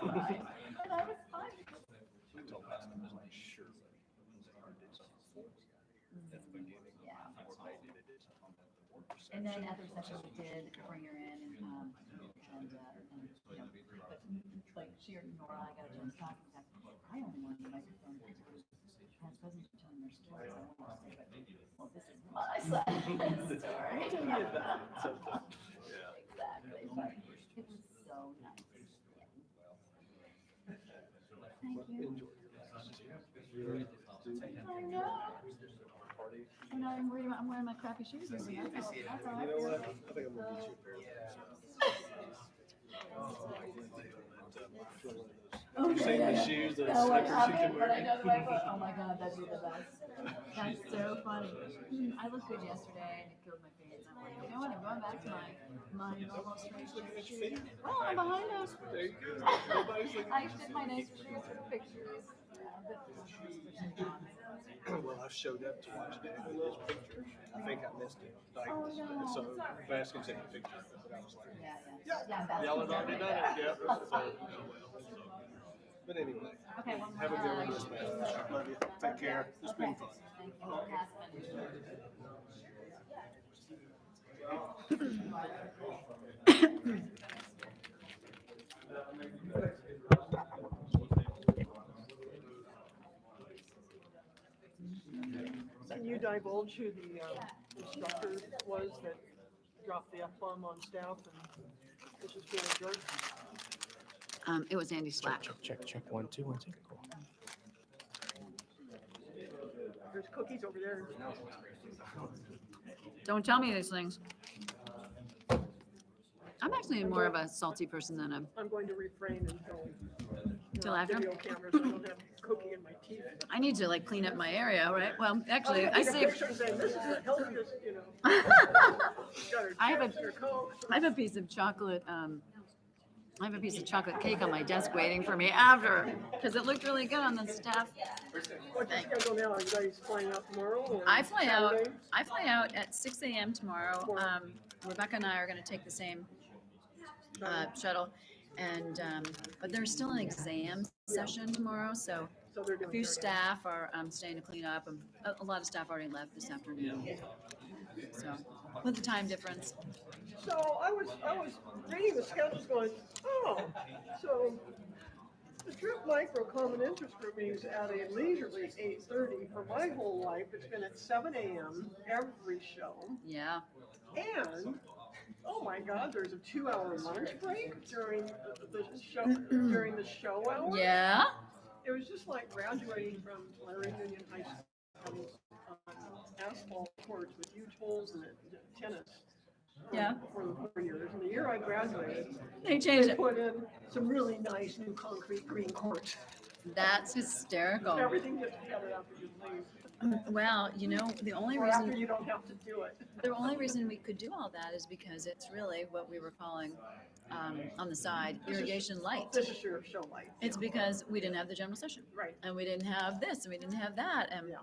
Right. And I was fine. I told last time, I was like, sure. I did something before. At the beginning, Yeah. before they did something at the work session. And then at the reception, we did bring her in and you know, but like she or Nora, I got a chance talking to them. I only wanted the microphone because as presidents are telling their stories, I wanted to say, well, this is my side of the story. Yeah. Exactly, but it was so nice. Thank you. I know. And I'm worried about, I'm wearing my crappy shoes. That's all I You know feel. what? I think I'm gonna get you a pair Oh, of those. You've seen the shoes, those no, I slippers you haven't, can but I wear. know the right foot. Oh my God, that'd be the best. That's so funny. I looked good yesterday and it killed my face. I'm like, you know what? I'm going back to my normal straight shoes. Oh, I'm behind us. There you go. Nobody's looking. I did my nicer shoes for the pictures. Well, I showed up to watch those pictures. I think I missed it. Like, Oh, no. So Baskin sent me a picture of it, but I was like, Yeah, that's y'all had already done it. Yep. So, oh well. But anyway, okay, one more. have a good one, Miss Beth. Love you. Take care. It's been fun. Thank you. It has been. Can you divulge who the instructor was that dropped the F-bomb on staff and this is being a jerk? It was Andy Slack. Check. 1, 2, 1, 2. Cool. There's cookies over there. Don't tell me these things. I'm actually more of a salty person than a. I'm going to refrain until Till after? video cameras. I don't have cookie in my teeth. I need to like clean up my area, right? Well, actually, I take a saved. picture and say, this is the healthiest, you know. I have a piece of chocolate. I have a piece of chocolate cake on my desk waiting for me after because it looked really good on the staff. What's your schedule now? Are you guys flying out tomorrow? Or I fly out. Saturday? I fly out at 6 a.m. tomorrow. Rebecca and I are going to take the same shuttle, and but there's still an exam session tomorrow, so they're a doing few their- staff are staying to clean up, and a lot of staff already left this afternoon. So with the time difference. So I was reading the schedules going, oh, so the Drip Micro Common Interest Group meeting is at a leisurely 8:30. For my whole life, it's been at 7 a.m. every show. Yeah. And, oh my God, there's a 2-hour lunch break during the show hour. Yeah. It was just like graduating from Larry Union High School on asphalt courts with huge holes in it, tennis. Yeah. For the 4 years. And the year I graduated, They changed they it. put in some really nice new concrete green courts. That's hysterical. Everything gets together after you leave. Well, you know, the only Or after reason you don't have to do it. the only reason we could do all that is because it's really what we were calling on the side irrigation light. This is your show light. It's because we didn't have the general session, Right. and we didn't have this, and we didn't have that, and Yeah.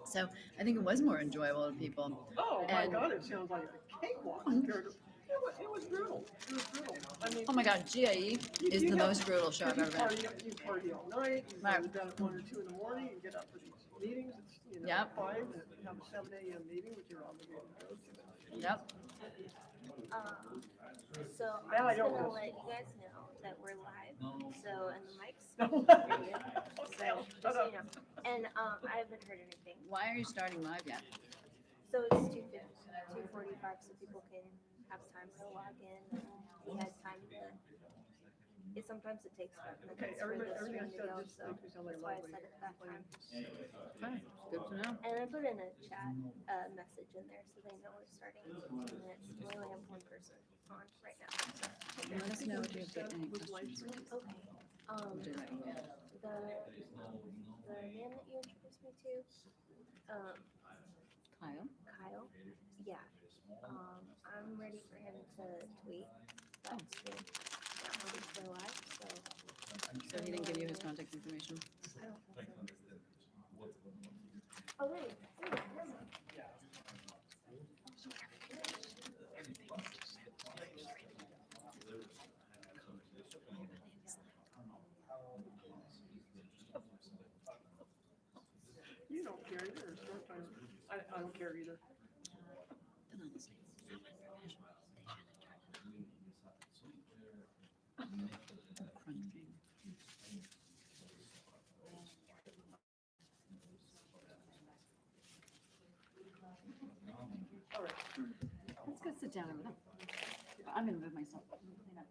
so I think it was more enjoyable to people. Oh my And- God, it sounds like a cakewalk compared to. It was brutal. It was brutal. I mean, Oh my God, GIE is the most brutal show I've ever been. You party all night. You Right. go to bed at 1 or 2 in the morning. You get up for these meetings. It's Yep. 5 and you have a 7 a.m. meeting, which you're obligated to go to. Yep. So That I I'm just don't gonna know. let you guys know that we're live. So and the mics. Okay. So just so you know. And I haven't heard anything. Why are you starting live yet? So it's 2:45, so people can have time to log in. He has time to. Sometimes it takes 5 minutes Okay, for the everything I stream to said go, just so makes me sound like that's why I lovely. said it that time. Okay, good to know. And I put in a chat message in there so they know we're starting in 15 minutes. We only have one person on right now. So. Let us know if you have any questions. Okay. We'll do that. The man that you introduced me to, Kyle? Kyle. Yeah. I'm ready for him to tweet that stream. He's still alive, so. So he didn't give you his contact information? I don't think so. Oh wait. care either, or start time. I don't care either. All right. Let's go sit down over there. I'm gonna move myself. Clean up.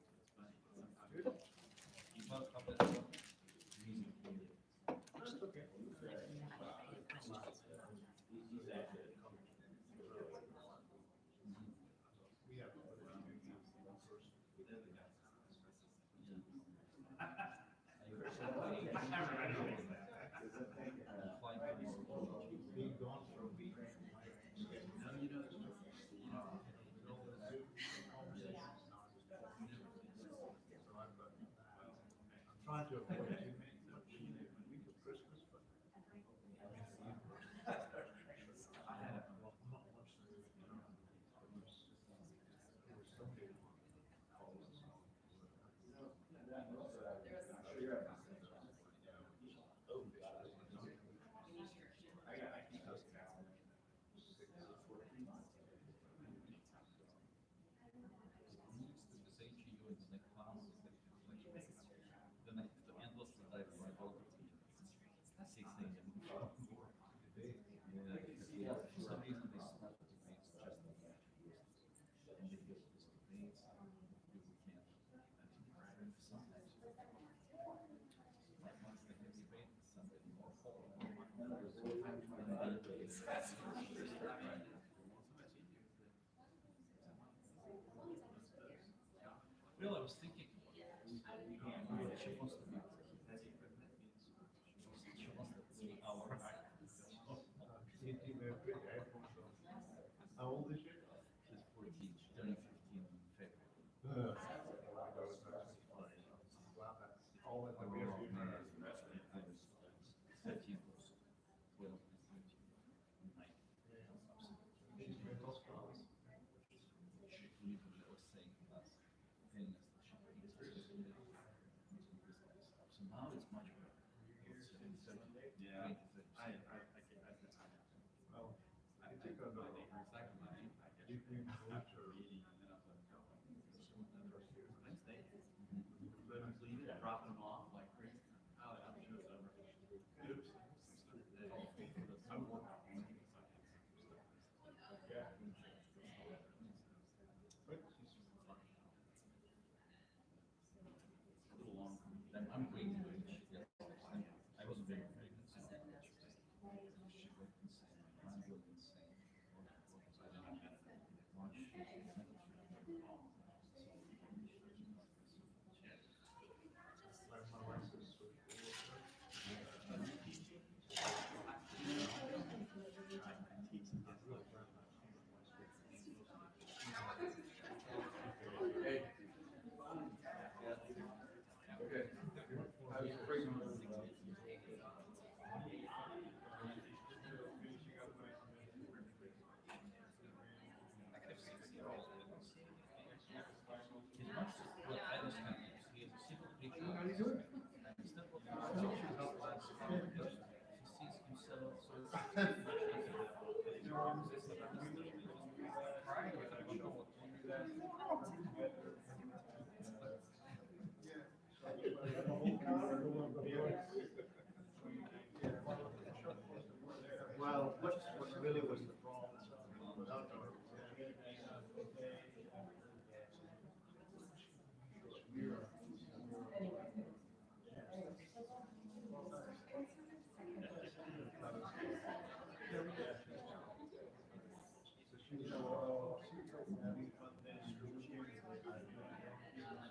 Trying to avoid too much in the week of Christmas, but I had a well, not much. Well, I was thinking, she wants to be, she wants to be our. How old is she? She's 14, she's turning 15 in February. All that I we have was to 13 was 12 and 13, 9. She's been hospitalized. She was saying last thing is that she eats this stuff. So now it's much better. It's 77, Yeah. 20, 37. Well, I think on the deep moved her. Dropping them off like crazy. Oh, I'm sure it's over. Oops. I'm working. A little long. I'm waiting to reach. I wasn't very pregnant, so she went insane. I'm going insane. I didn't have much. My wife is Hey. Okay. I was afraid of How you doing? Well, what really was the problem?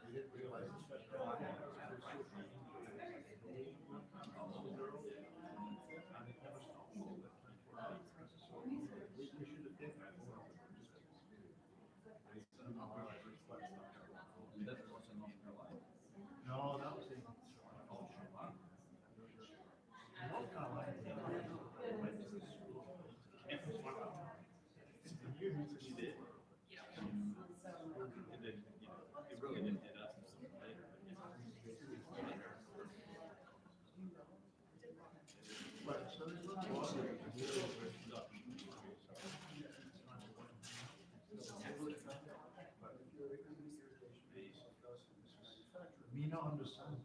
We didn't realize it. not understand it.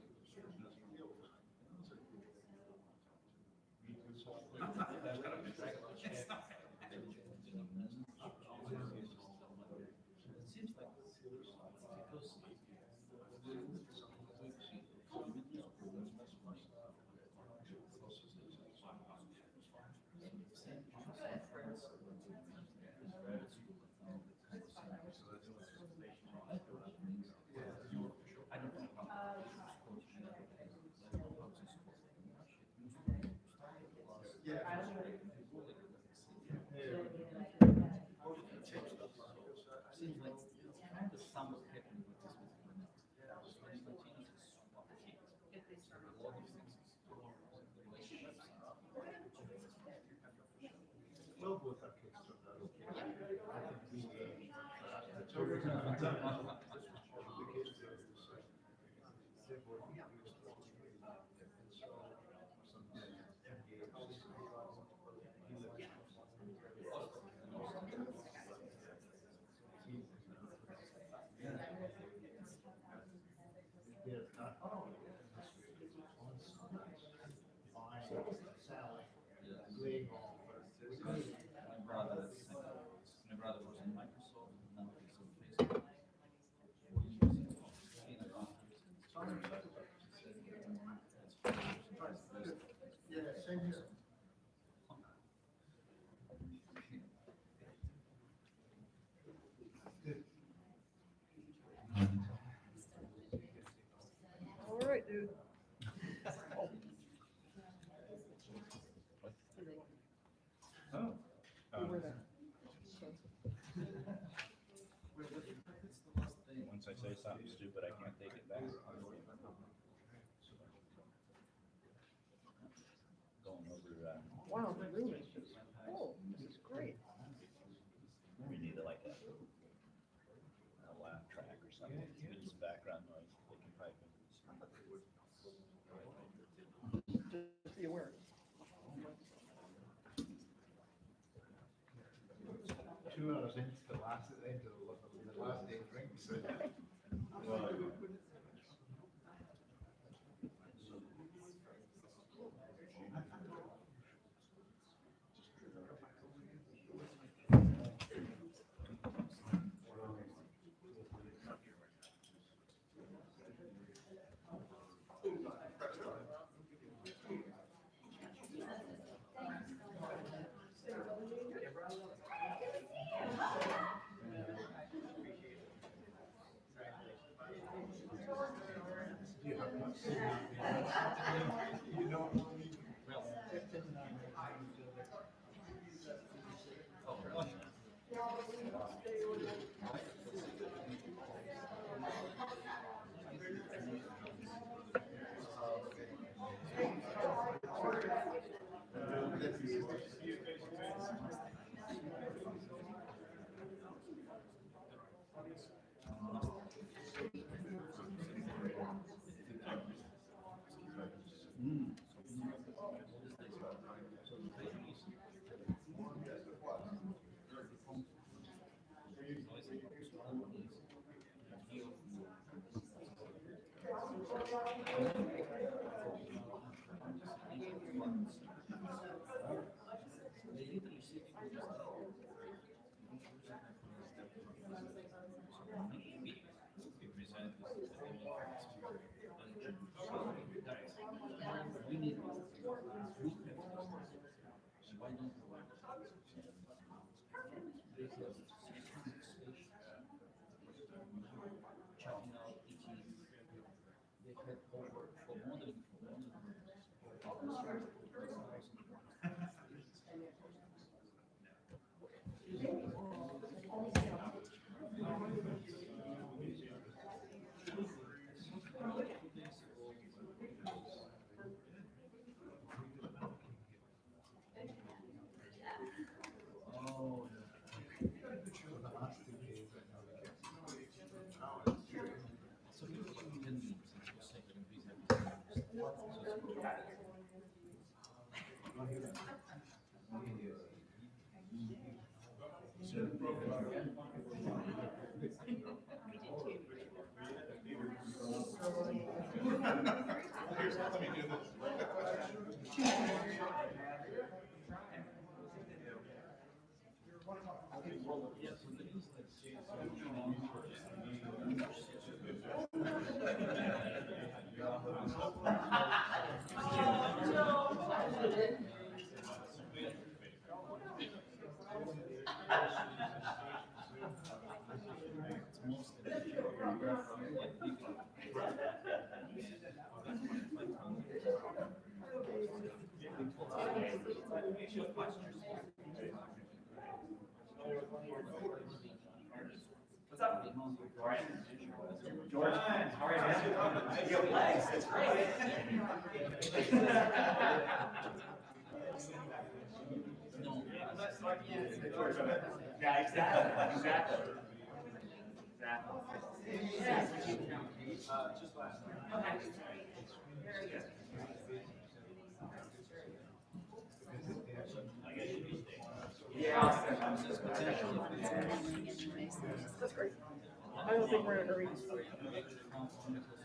Seems like the sum of happening with this when you continue to swap kids, a lot of things, relationships. Well, both our kids turned out okay. I think the children the kids there was they were used to and so some engaged. My brother was in Microsoft, now he's on Facebook. 4 years ago, 8.5 years. Yeah, same here. All right, dude. Oh. Over there. Once I say something stupid, I can't take it back. Going over, Wow, the room is just full. This is great. we need like a laugh track or something, give it some background noise, they can pipe in. Just be aware. 2 hours into the last day drinks. You know, We need, we have to, so why don't we? Checking out eating, they had over for more than oh, so people can be so What's up? George, how are you, man? You have legs, that's great. Yeah, exactly, exactly. Just last night. That's great. I don't think we're in a hurry.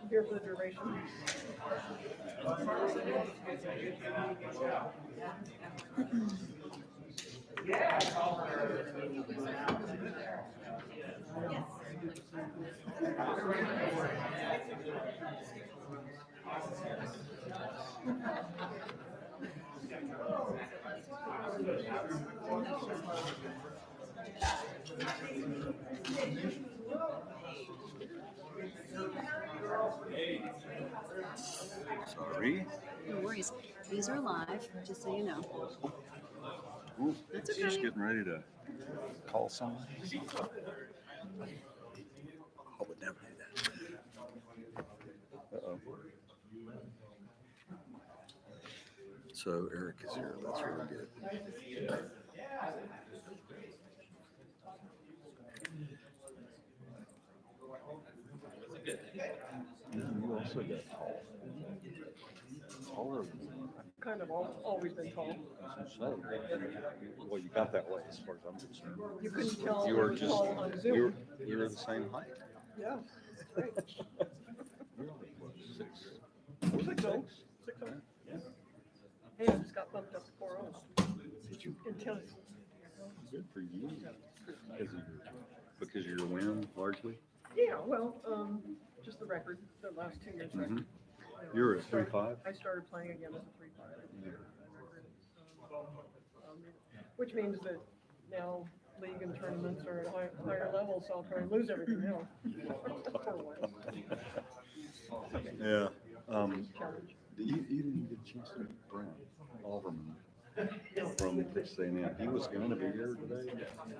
I'm here for the duration. Sorry. No worries. These are live, just so you know. Ooh, That's she's okay. getting ready to call somebody. I would never do that. Uh-oh. So Eric is here. That's really good. You also got tall. Taller than me. Kind of always been tall. Well, you got that way as far as I'm concerned. You couldn't tell You we were were just, tall on we Zoom. were the same height. Yeah, that's right. You're only, what, 6'0". 6'0". Hey, I just got bumped up to 4'0". Did you? Intelligence. Good for you. Because of your win, largely? Yeah, well, just the record, the last 2 years record. Mhm. You're at 3.5? I started playing again as a 3.5. Which means that now league and tournaments are at a higher level, so I'll try and lose everything now. For a while. Yeah. Challenge. You didn't get a chance to meet Brent Alverman from Texas A&M. He was going to be here today.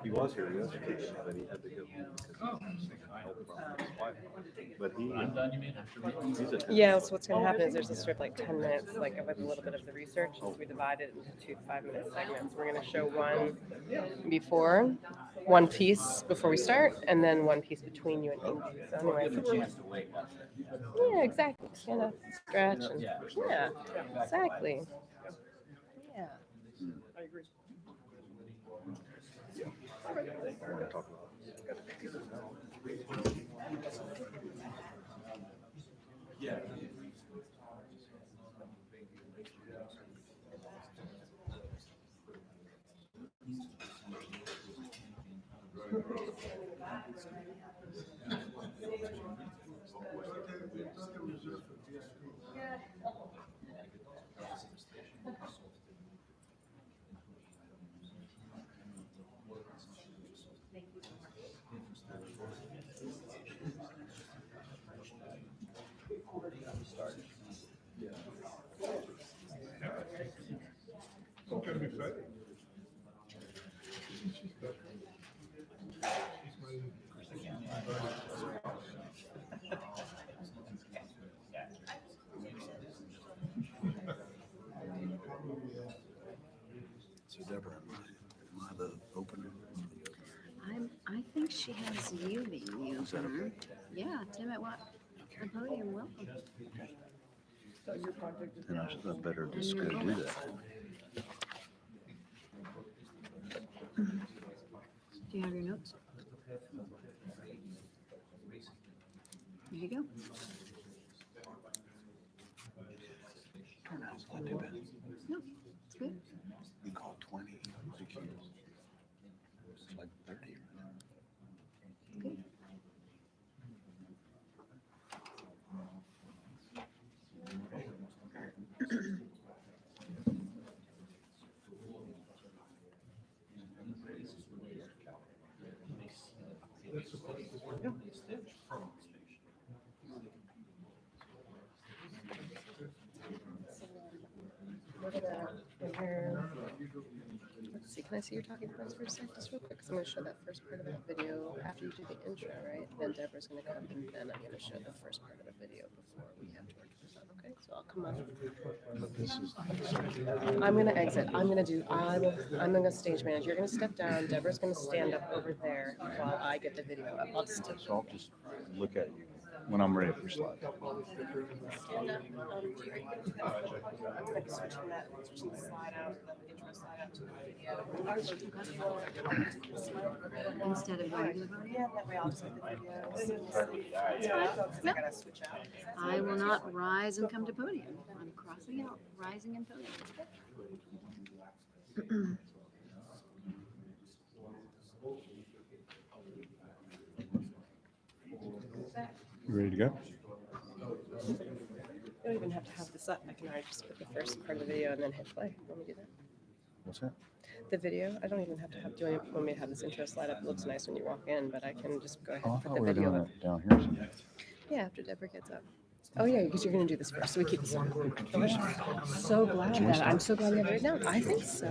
He was here yesterday, but he had to go home because he was having a health problem with his wife. But he's a Yeah, so what's going to happen is there's a strip like 10 minutes, like with a little bit of the research. So we divide it into 2 5-minute segments. We're going to show one before, one piece before we start, and then one piece between you and Engi. So anyway. Yeah, exactly. Stand up, stretch, and yeah, exactly. Yeah. I agree. We're going to talk about It's gonna be exciting. So Deborah, am I the opener? I think she has you being the opener. Yeah, Tim at what? The podium, welcome. So your project is And now. I better just go do that. Do you have your notes? There you go. Turnout's not too bad. No, it's good. You call 20. It's like 30 right now. Good. can I see your talking points for a sec, just real quick? Because I'm going to show that first part of that video after you do the intro, right? Then Deborah's going to come, and then I'm going to show the first part of the video before we have to work this out, okay? So I'll come up. I'm going to exit. I'm going to stage manage. You're going to step down. Deborah's going to stand up over there while I get the video up. I'll just So I'll just look at you when I'm ready for slides. stand up. I'm going to be switching the slide out, the intro slide out to the video. Instead of going to the podium. Yeah, that way I'll just get the video. I gotta switch out. I will not rise and come to podium. I'm crossing out rising and podium. You ready to go? You don't even have to have this up. I can already just put the first part of the video and then hit play. Let me do that. What's that? The video, I don't even have to have, do you want me to have this intro slide up? It looks nice when you walk in, but I can just go ahead Oh, I and put thought the we were video doing up. that down here somewhere. Yeah, after Deborah gets up. Oh yeah, because you're gonna do this first, so we keep this on. So glad that, I'm so glad you have it written down. I think so.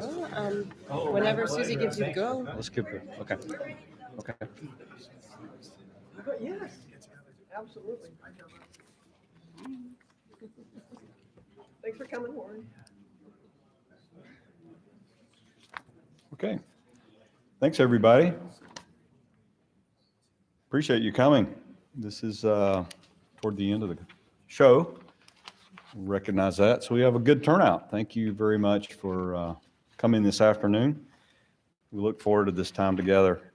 Whenever Susie gives you the go. Let's keep it. Okay. Okay. But yes, absolutely. Thanks for coming, Warren. Okay. Thanks, everybody. Appreciate you coming. This is toward the end of the show. Recognize that. So we have a good turnout. Thank you very much for coming this afternoon. We look forward to this time together.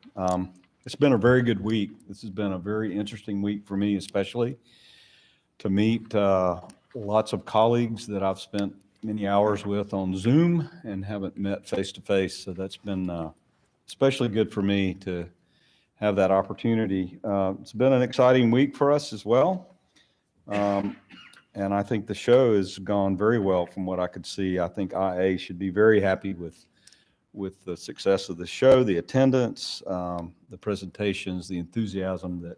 It's been a very good week. This has been a very interesting week for me, especially to meet lots of colleagues that I've spent many hours with on Zoom and haven't met face to face. So that's been especially good for me to have that opportunity. It's been an exciting week for us as well. And I think the show has gone very well from what I could see. I think IA should be very happy with the success of the show, the attendance, the presentations, the enthusiasm that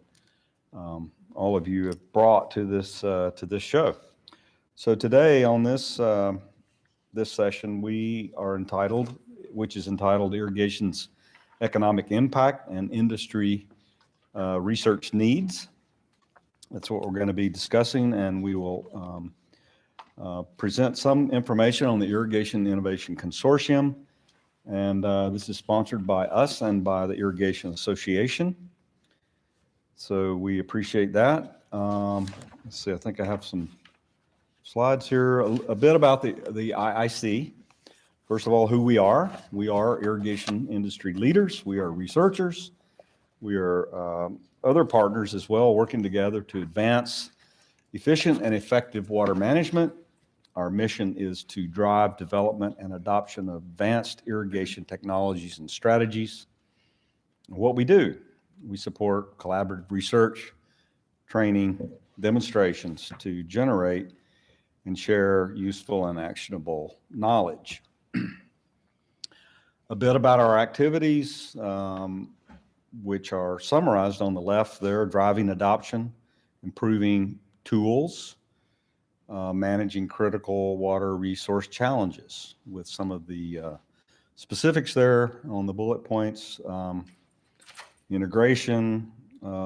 all of you have brought to this show. So today on this session, we are entitled, which is entitled Irrigation's Economic Impact and Industry Research Needs. That's what we're going to be discussing, and we will present some information on the Irrigation Innovation Consortium. And this is sponsored by us and by the Irrigation Association. So we appreciate that. Let's see, I think I have some slides here. A bit about the IIC. First of all, who we are. We are irrigation industry leaders. We are researchers. We are other partners as well, working together to advance efficient and effective water management. Our mission is to drive development and adoption of advanced irrigation technologies and strategies. What we do, we support collaborative research, training, demonstrations to generate and share useful and actionable knowledge. A bit about our activities, which are summarized on the left there: driving adoption, improving tools, managing critical water resource challenges, with some of the specifics there on the bullet points. Integration,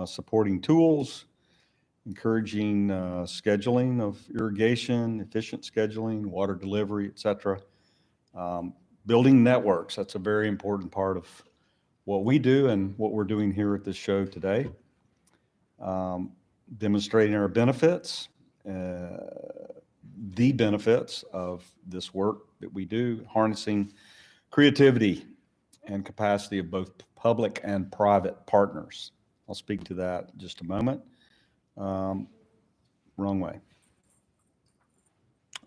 supporting tools, encouraging scheduling of irrigation, efficient scheduling, water delivery, etc. Building networks, that's a very important part of what we do and what we're doing here at this show today. Demonstrating our benefits, the benefits of this work that we do, harnessing creativity and capacity of both public and private partners. I'll speak to that in just a moment. Wrong way.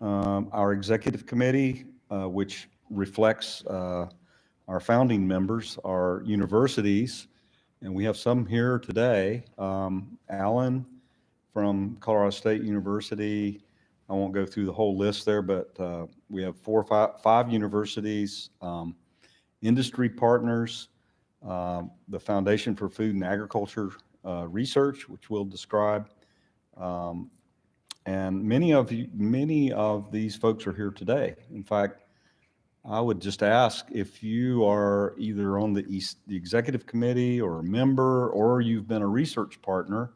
Our executive committee, which reflects our founding members, our universities, and we have some here today. Alan from Colorado State University. I won't go through the whole list there, but we have five universities, industry partners, the Foundation for Food and Agriculture Research, which we'll describe, and many of these folks are here today. In fact, I would just ask if you are either on the executive committee or a member, or you've been a research partner,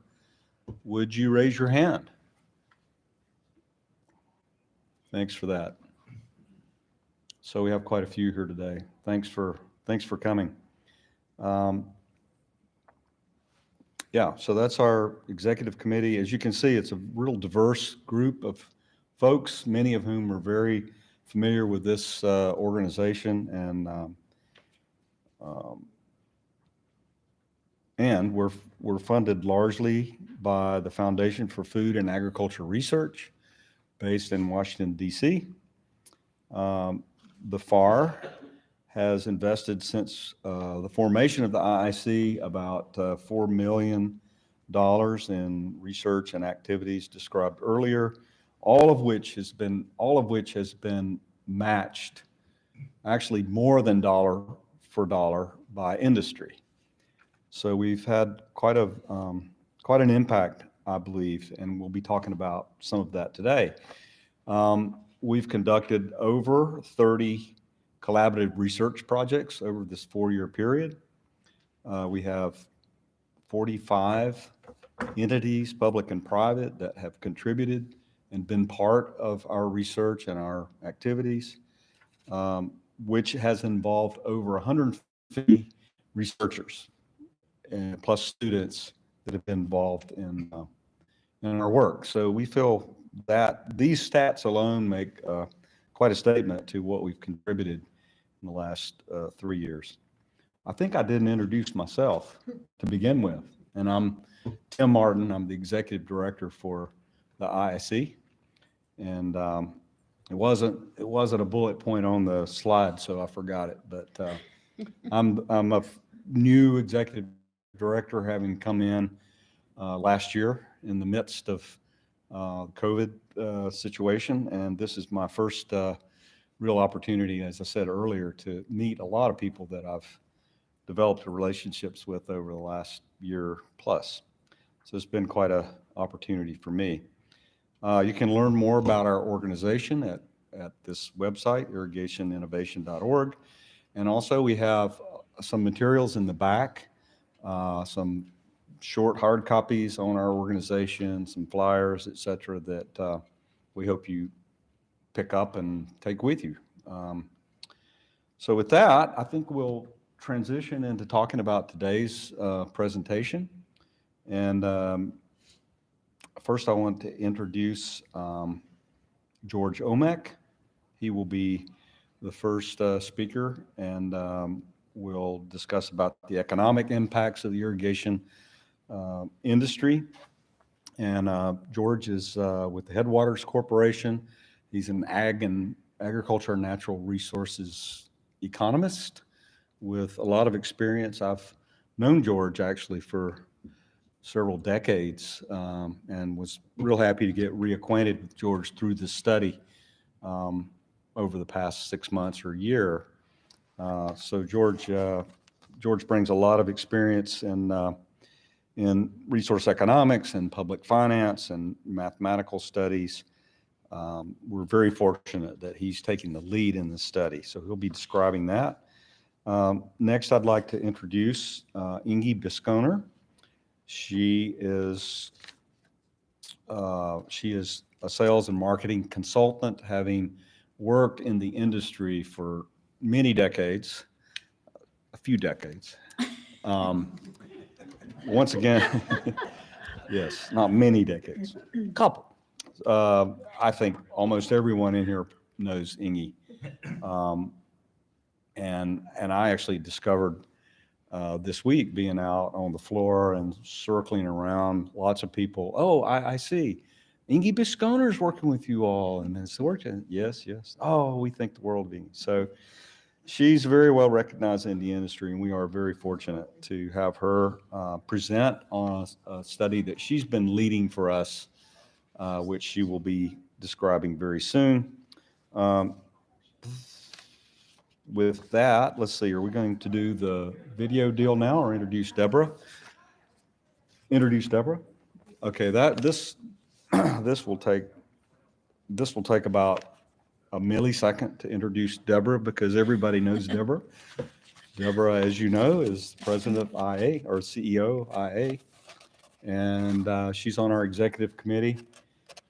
would you raise your hand? Thanks for that. So we have quite a few here today. Thanks for coming. Yeah, so that's our executive committee. As you can see, it's a real diverse group of folks, many of whom are very familiar with this organization, and we're funded largely by the Foundation for Food and Agriculture Research, based in Washington, D.C. The FAR has invested since the formation of the IIC about $4 million in research and activities described earlier, all of which has been matched, actually more than dollar for dollar, by industry. So we've had quite an impact, I believe, and we'll be talking about some of that today. We've conducted over 30 collaborative research projects over this 4-year period. We have 45 entities, public and private, that have contributed and been part of our research and our activities, which has involved over 150 researchers and plus students that have been involved in our work. So we feel that these stats alone make quite a statement to what we've contributed in the last 3 years. I think I didn't introduce myself to begin with, and I'm Tim Martin. I'm the executive director for the IIC, and it wasn't a bullet point on the slide, so I forgot it. But I'm a new executive director, having come in last year in the midst of COVID situation, and this is my first real opportunity, as I said earlier, to meet a lot of people that I've developed relationships with over the last year plus. So it's been quite an opportunity for me. You can learn more about our organization at this website, irrigationinnovation.org. And also we have some materials in the back, some short hard copies on our organization, some flyers, et cetera, that we hope you pick up and take with you. So with that, I think we'll transition into talking about today's presentation. And first I want to introduce George Omek. He will be the first speaker, and we'll discuss about the economic impacts of the irrigation industry. And George is with the Headwaters Corporation. He's an agriculture and natural resources economist with a lot of experience. I've known George actually for several decades, and was real happy to get reacquainted with George through this study over the past 6 months or a year. So George brings a lot of experience in resource economics and public finance and mathematical studies. We're very fortunate that he's taking the lead in this study, so he'll be describing that. Next, I'd like to introduce Engi Bisconer. She is a sales and marketing consultant, having worked in the industry for many decades, a few decades. Once again, yes, not many decades, a couple. I think almost everyone in here knows Engi. And I actually discovered this week, being out on the floor and circling around, lots of people, oh, I see, Engi Bisconer is working with you all, and it's working. Yes. Oh, we think the world of Engi. So she's very well recognized in the industry, and we are very fortunate to have her present on a study that she's been leading for us, which she will be describing very soon. With that, let's see, are we going to do the video deal now or introduce Deborah? Introduce Deborah? Okay, this will take about a millisecond to introduce Deborah because everybody knows Deborah. Deborah, as you know, is president of IA or CEO of IA, and she's on our executive committee.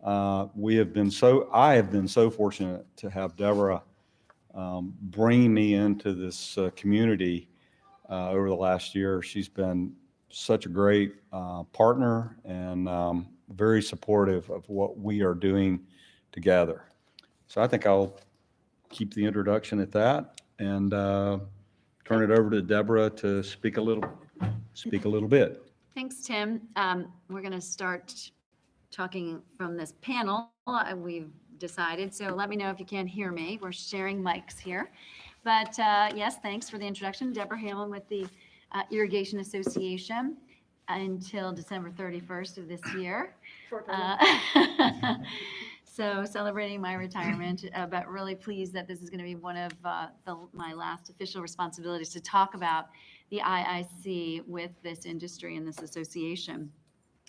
I have been so fortunate to have Deborah bringing me into this community over the last year. She's been such a great partner and very supportive of what we are doing together. So I think I'll keep the introduction at that and turn it over to Deborah to speak a little bit. Thanks, Tim. We're going to start talking from this panel. We've decided, so let me know if you can't hear me. We're sharing mics here. But yes, thanks for the introduction. Deborah Hamlin with the Irrigation Association until December 31st of this year. So celebrating my retirement, but really pleased that this is going to be one of my last official responsibilities to talk about the IIC with this industry and this association.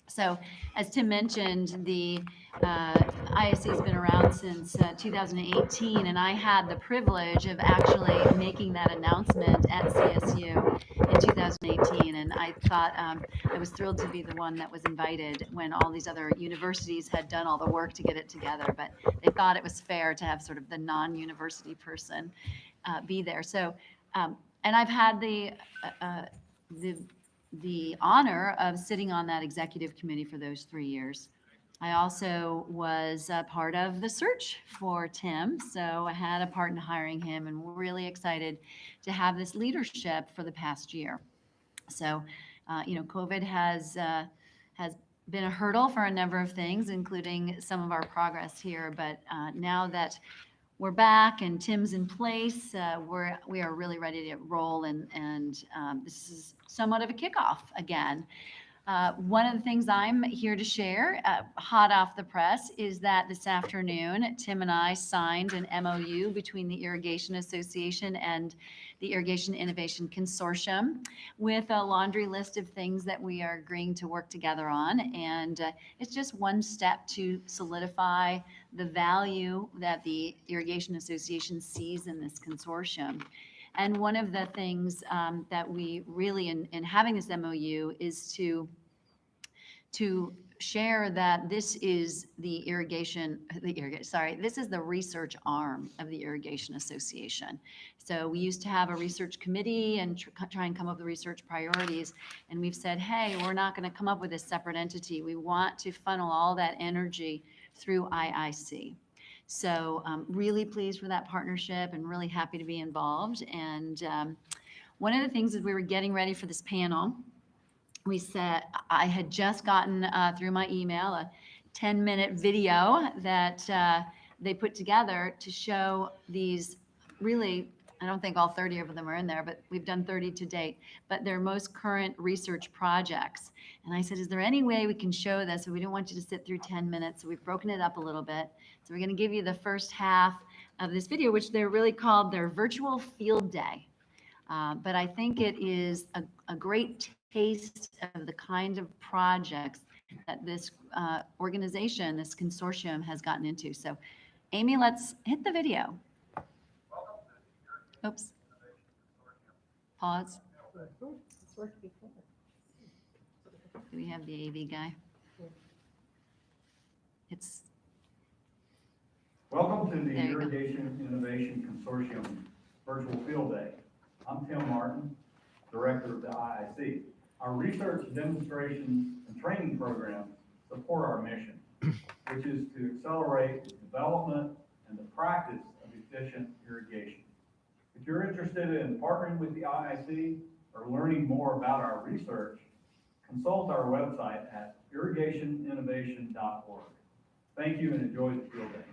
So as Tim mentioned, the IIC has been around since 2018, and I had the privilege of actually making that announcement at CSU in 2018, and I thought I was thrilled to be the one that was invited when all these other universities had done all the work to get it together, but they thought it was fair to have sort of the non-university person be there. So, and I've had the honor of sitting on that executive committee for those 3 years. I also was a part of the search for Tim, so I had a part in hiring him, and we're really excited to have this leadership for the past year. So, COVID has been a hurdle for a number of things, including some of our progress here, but now that we're back and Tim's in place, we are really ready to roll, and this is somewhat of a kickoff again. One of the things I'm here to share, hot off the press, is that this afternoon, Tim and I signed an MOU between the Irrigation Association and the Irrigation Innovation Consortium with a laundry list of things that we are agreeing to work together on. And it's just one step to solidify the value that the Irrigation Association sees in this consortium. And one of the things that we really, in having this MOU, is to share that this is this is the research arm of the Irrigation Association. So we used to have a research committee and try and come up with research priorities. And we've said, hey, we're not going to come up with a separate entity. We want to funnel all that energy through IIC. So really pleased with that partnership and really happy to be involved. And one of the things as we were getting ready for this panel, we said, I had just gotten through my email a 10-minute video that they put together to show these really, I don't think all 30 of them are in there, but we've done 30 to date, but their most current research projects. And I said, is there any way we can show this? So we don't want you to sit through 10 minutes. So we've broken it up a little bit. So we're going to give you the first half of this video, which they're really called their virtual field day. But I think it is a great taste of the kind of projects that this organization, this consortium has gotten into. So Amy, let's hit the video. Oops. Pause. Do we have the AV guy? It's. Welcome to the Irrigation Innovation Consortium Virtual Field Day. I'm Tim Martin, Director of the IIC. Our research, demonstrations, and training programs support our mission, which is to accelerate the development and the practice of efficient irrigation. If you're interested in partnering with the IIC or learning more about our research, consult our website at irrigationinnovation.org. Thank you and enjoy the field day.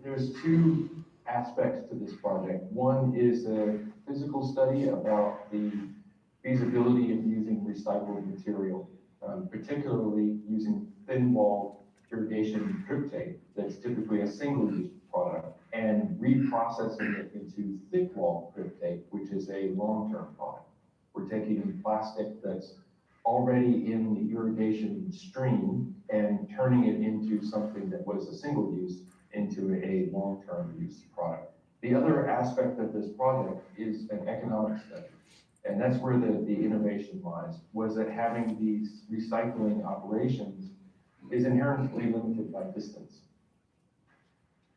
There's two aspects to this project. One is a physical study about the feasibility of using recycled material, particularly using thin wall irrigation drip tape that's typically a single-use product and reprocessing it into thick wall drip tape, which is a long-term product. We're taking plastic that's already in the irrigation stream and turning it into something that was a single use into a long-term use product. The other aspect of this project is an economic study. And that's where the innovation lies, was that having these recycling operations is inherently limited by distance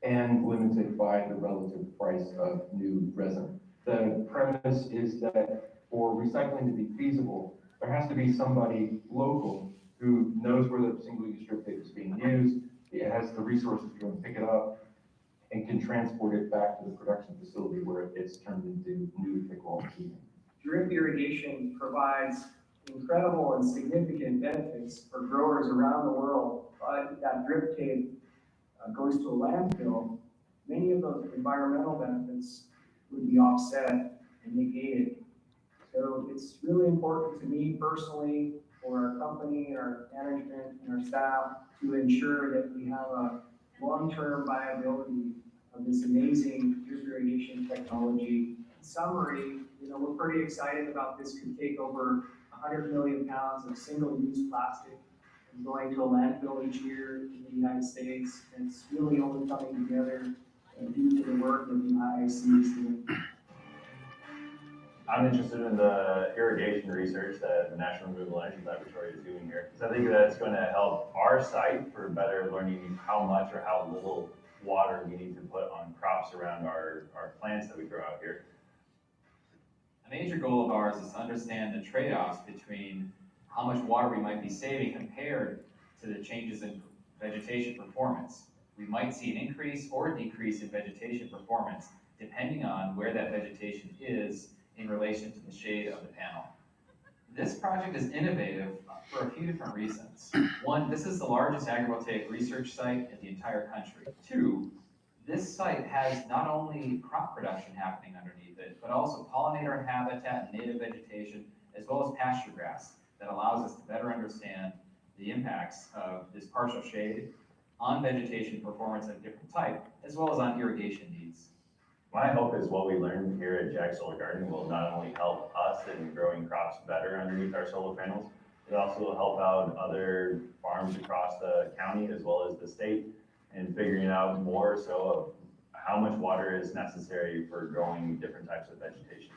and limited by the relative price of new resin. The premise is that for recycling to be feasible, there has to be somebody local who knows where the single-use strip tape is being used, it has the resources to go and pick it up, and can transport it back to the production facility where it's turned into new thick wall tubing. Drip irrigation provides incredible and significant benefits for growers around the world, but if that drip tape goes to a landfill, many of those environmental benefits would be offset and negated. So it's really important to me personally, for our company, our management, and our staff to ensure that we have a long-term viability of this amazing drip irrigation technology. In summary, we're pretty excited about this. Could take over 100 million pounds of single-use plastic and going to a landfill each year in the United States. And it's really only coming together due to the work that the IIC is doing. I'm interested in the irrigation research that the National Renewable Energy Laboratory is doing here, because I think that's going to help our site for better learning how much or how little water we need to put on crops around our plants that we grow out here. A major goal of ours is to understand the trade-offs between how much water we might be saving compared to the changes in vegetation performance. We might see an increase or decrease in vegetation performance depending on where that vegetation is in relation to the shade of the panel. This project is innovative for a few different reasons. One, this is the largest agrivoltaic research site in the entire country. Two, this site has not only crop production happening underneath it, but also pollinator habitat and native vegetation, as well as pasture grass that allows us to better understand the impacts of this partial shade on vegetation performance of different type, as well as on irrigation needs. My hope is what we learned here at Jack Solar Garden will not only help us in growing crops better underneath our solar panels, it also will help out other farms across the county as well as the state in figuring out more so of how much water is necessary for growing different types of vegetation.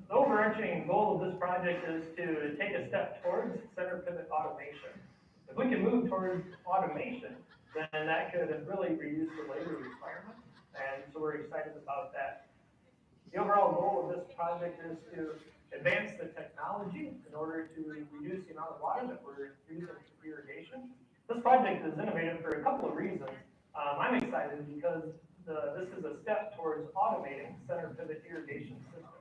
The overarching goal of this project is to take a step towards center pivot automation. If we can move towards automation, then that could really reduce the labor requirement, and so we're excited about that. The overall goal of this project is to advance the technology in order to reduce the amount of water that we're using for irrigation. This project is innovative for a couple of reasons. I'm excited because this is a step towards automating center pivot irrigation systems.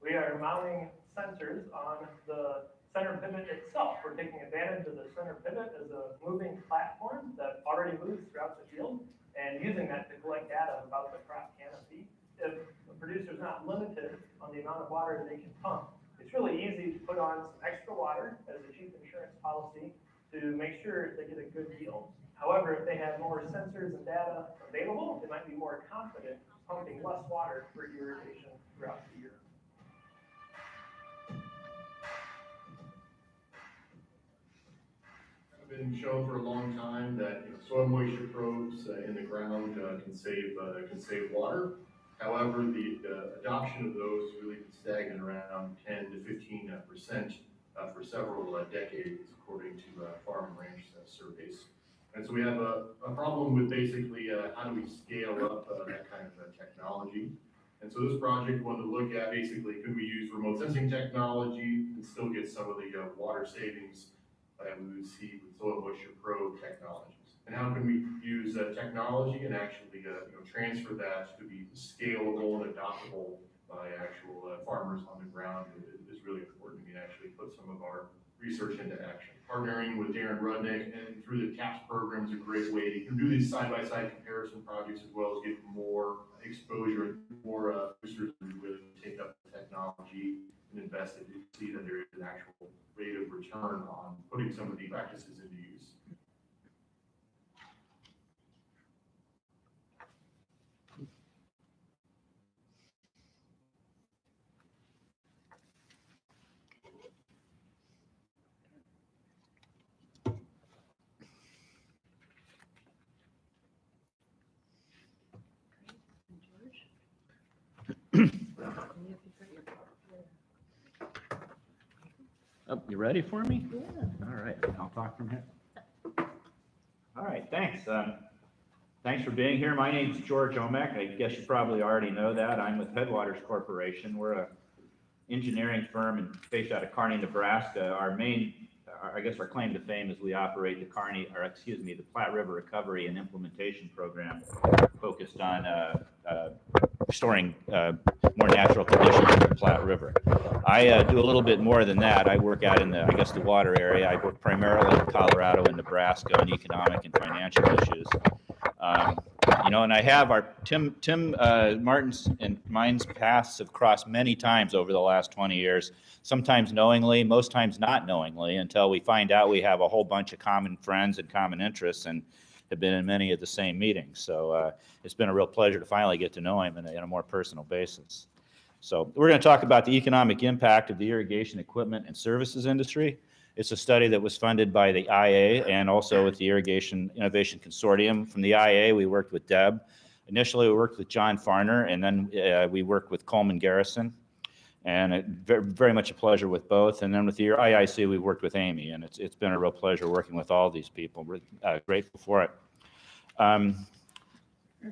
We are mounting sensors on the center pivot itself. We're taking advantage of the center pivot as a moving platform that already moves throughout the field and using that to collect data about the crop canopy. If a producer's not limited on the amount of water they can pump, it's really easy to put on some extra water as a cheap insurance policy to make sure they get a good yield. However, if they have more sensors and data available, they might be more confident pumping less water for irrigation throughout the year. It's been shown for a long time that soil moisture probes in the ground can save water. However, the adoption of those has really been stagnant around 10 to 15% for several decades, according to farm and ranch surveys. And so we have a problem with basically how do we scale up that kind of technology. And so this project wanted to look at basically could we use remote sensing technology and still get some of the water savings that we would see with soil moisture probe technologies. And how can we use technology and actually transfer that to be scalable and adoptable by actual farmers on the ground is really important to me, and actually put some of our research into action. Partnering with Darren Rudnick and through the TAPS program is a great way to do these side-by-side comparison projects as well as get more exposure and more boosters who really take up the technology and invested, you see that there is an actual rate of return on putting some of these practices into use. Oh, you ready for me? Yeah. All right, I'll talk from here. All right, thanks. Thanks for being here. My name's George Omek. I guess you probably already know that. I'm with Headwaters Corporation. We're a engineering firm based out of Kearney, Nebraska. Our main, I guess our claim to fame is we operate the Platte River Recovery and Implementation Program focused on restoring more natural conditions in the Platte River. I do a little bit more than that. I work out in the water area. I work primarily in Colorado and Nebraska on economic and financial issues. And I have our Tim Martin's and mine's paths have crossed many times over the last 20 years, sometimes knowingly, most times not knowingly, until we find out we have a whole bunch of common friends and common interests and have been in many of the same meetings. So it's been a real pleasure to finally get to know him in a more personal basis. So we're going to talk about the economic impact of the irrigation equipment and services industry. It's a study that was funded by the IA and also with the Irrigation Innovation Consortium. From the IA, we worked with Deb. Initially, we worked with John Farner, and then we worked with Coleman Garrison. And very much a pleasure with both. And then with the IIC, we worked with Amy, and it's been a real pleasure working with all these people. We're grateful for it.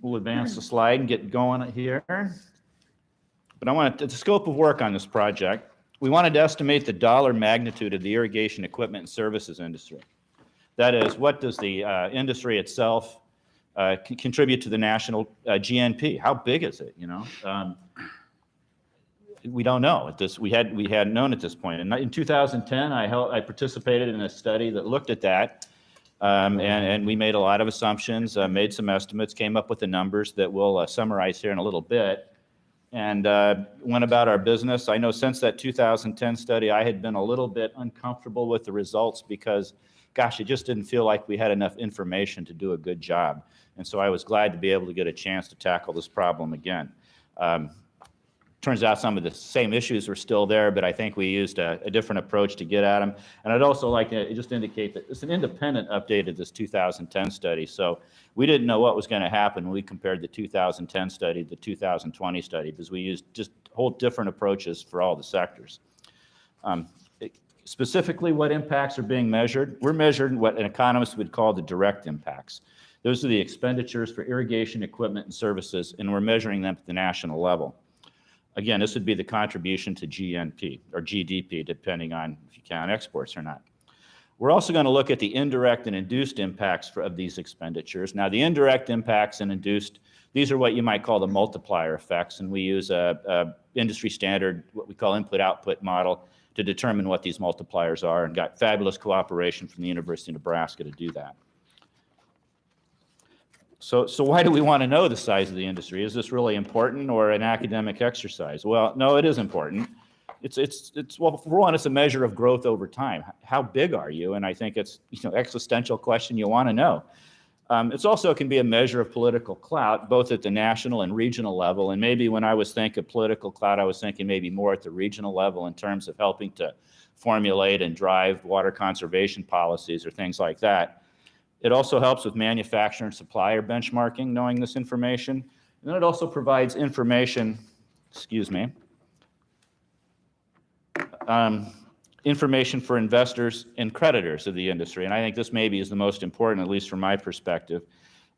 We'll advance the slide and get going here. But I want the scope of work on this project. We wanted to estimate the dollar magnitude of the irrigation equipment and services industry. That is, what does the industry itself contribute to the national GNP? How big is it? We don't know. We hadn't known at this point. In 2010, I participated in a study that looked at that, and we made a lot of assumptions, made some estimates, came up with the numbers that we'll summarize here in a little bit, and went about our business. I know since that 2010 study, I had been a little bit uncomfortable with the results because, gosh, it just didn't feel like we had enough information to do a good job. And so I was glad to be able to get a chance to tackle this problem again. Turns out some of the same issues were still there, but I think we used a different approach to get at them. And I'd also like to just indicate that it's an independent update of this 2010 study. So we didn't know what was going to happen when we compared the 2010 study to the 2020 study, because we used just whole different approaches for all the sectors. Specifically, what impacts are being measured? We're measuring what an economist would call the direct impacts. Those are the expenditures for irrigation equipment and services, and we're measuring them at the national level. Again, this would be the contribution to GNP or GDP, depending on if you count exports or not. We're also going to look at the indirect and induced impacts of these expenditures. Now, the indirect impacts and induced, these are what you might call the multiplier effects, and we use a industry standard, what we call input-output model, to determine what these multipliers are, and got fabulous cooperation from the University of Nebraska to do that. So why do we want to know the size of the industry? Is this really important or an academic exercise? Well, no, it is important. Well, for one, it's a measure of growth over time. How big are you? And I think it's existential question you want to know. It's also can be a measure of political clout, both at the national and regional level. And maybe when I was thinking political clout, I was thinking maybe more at the regional level in terms of helping to formulate and drive water conservation policies or things like that. It also helps with manufacturer and supplier benchmarking, knowing this information. And then it also provides information, information for investors and creditors of the industry. And I think this maybe is the most important, at least from my perspective.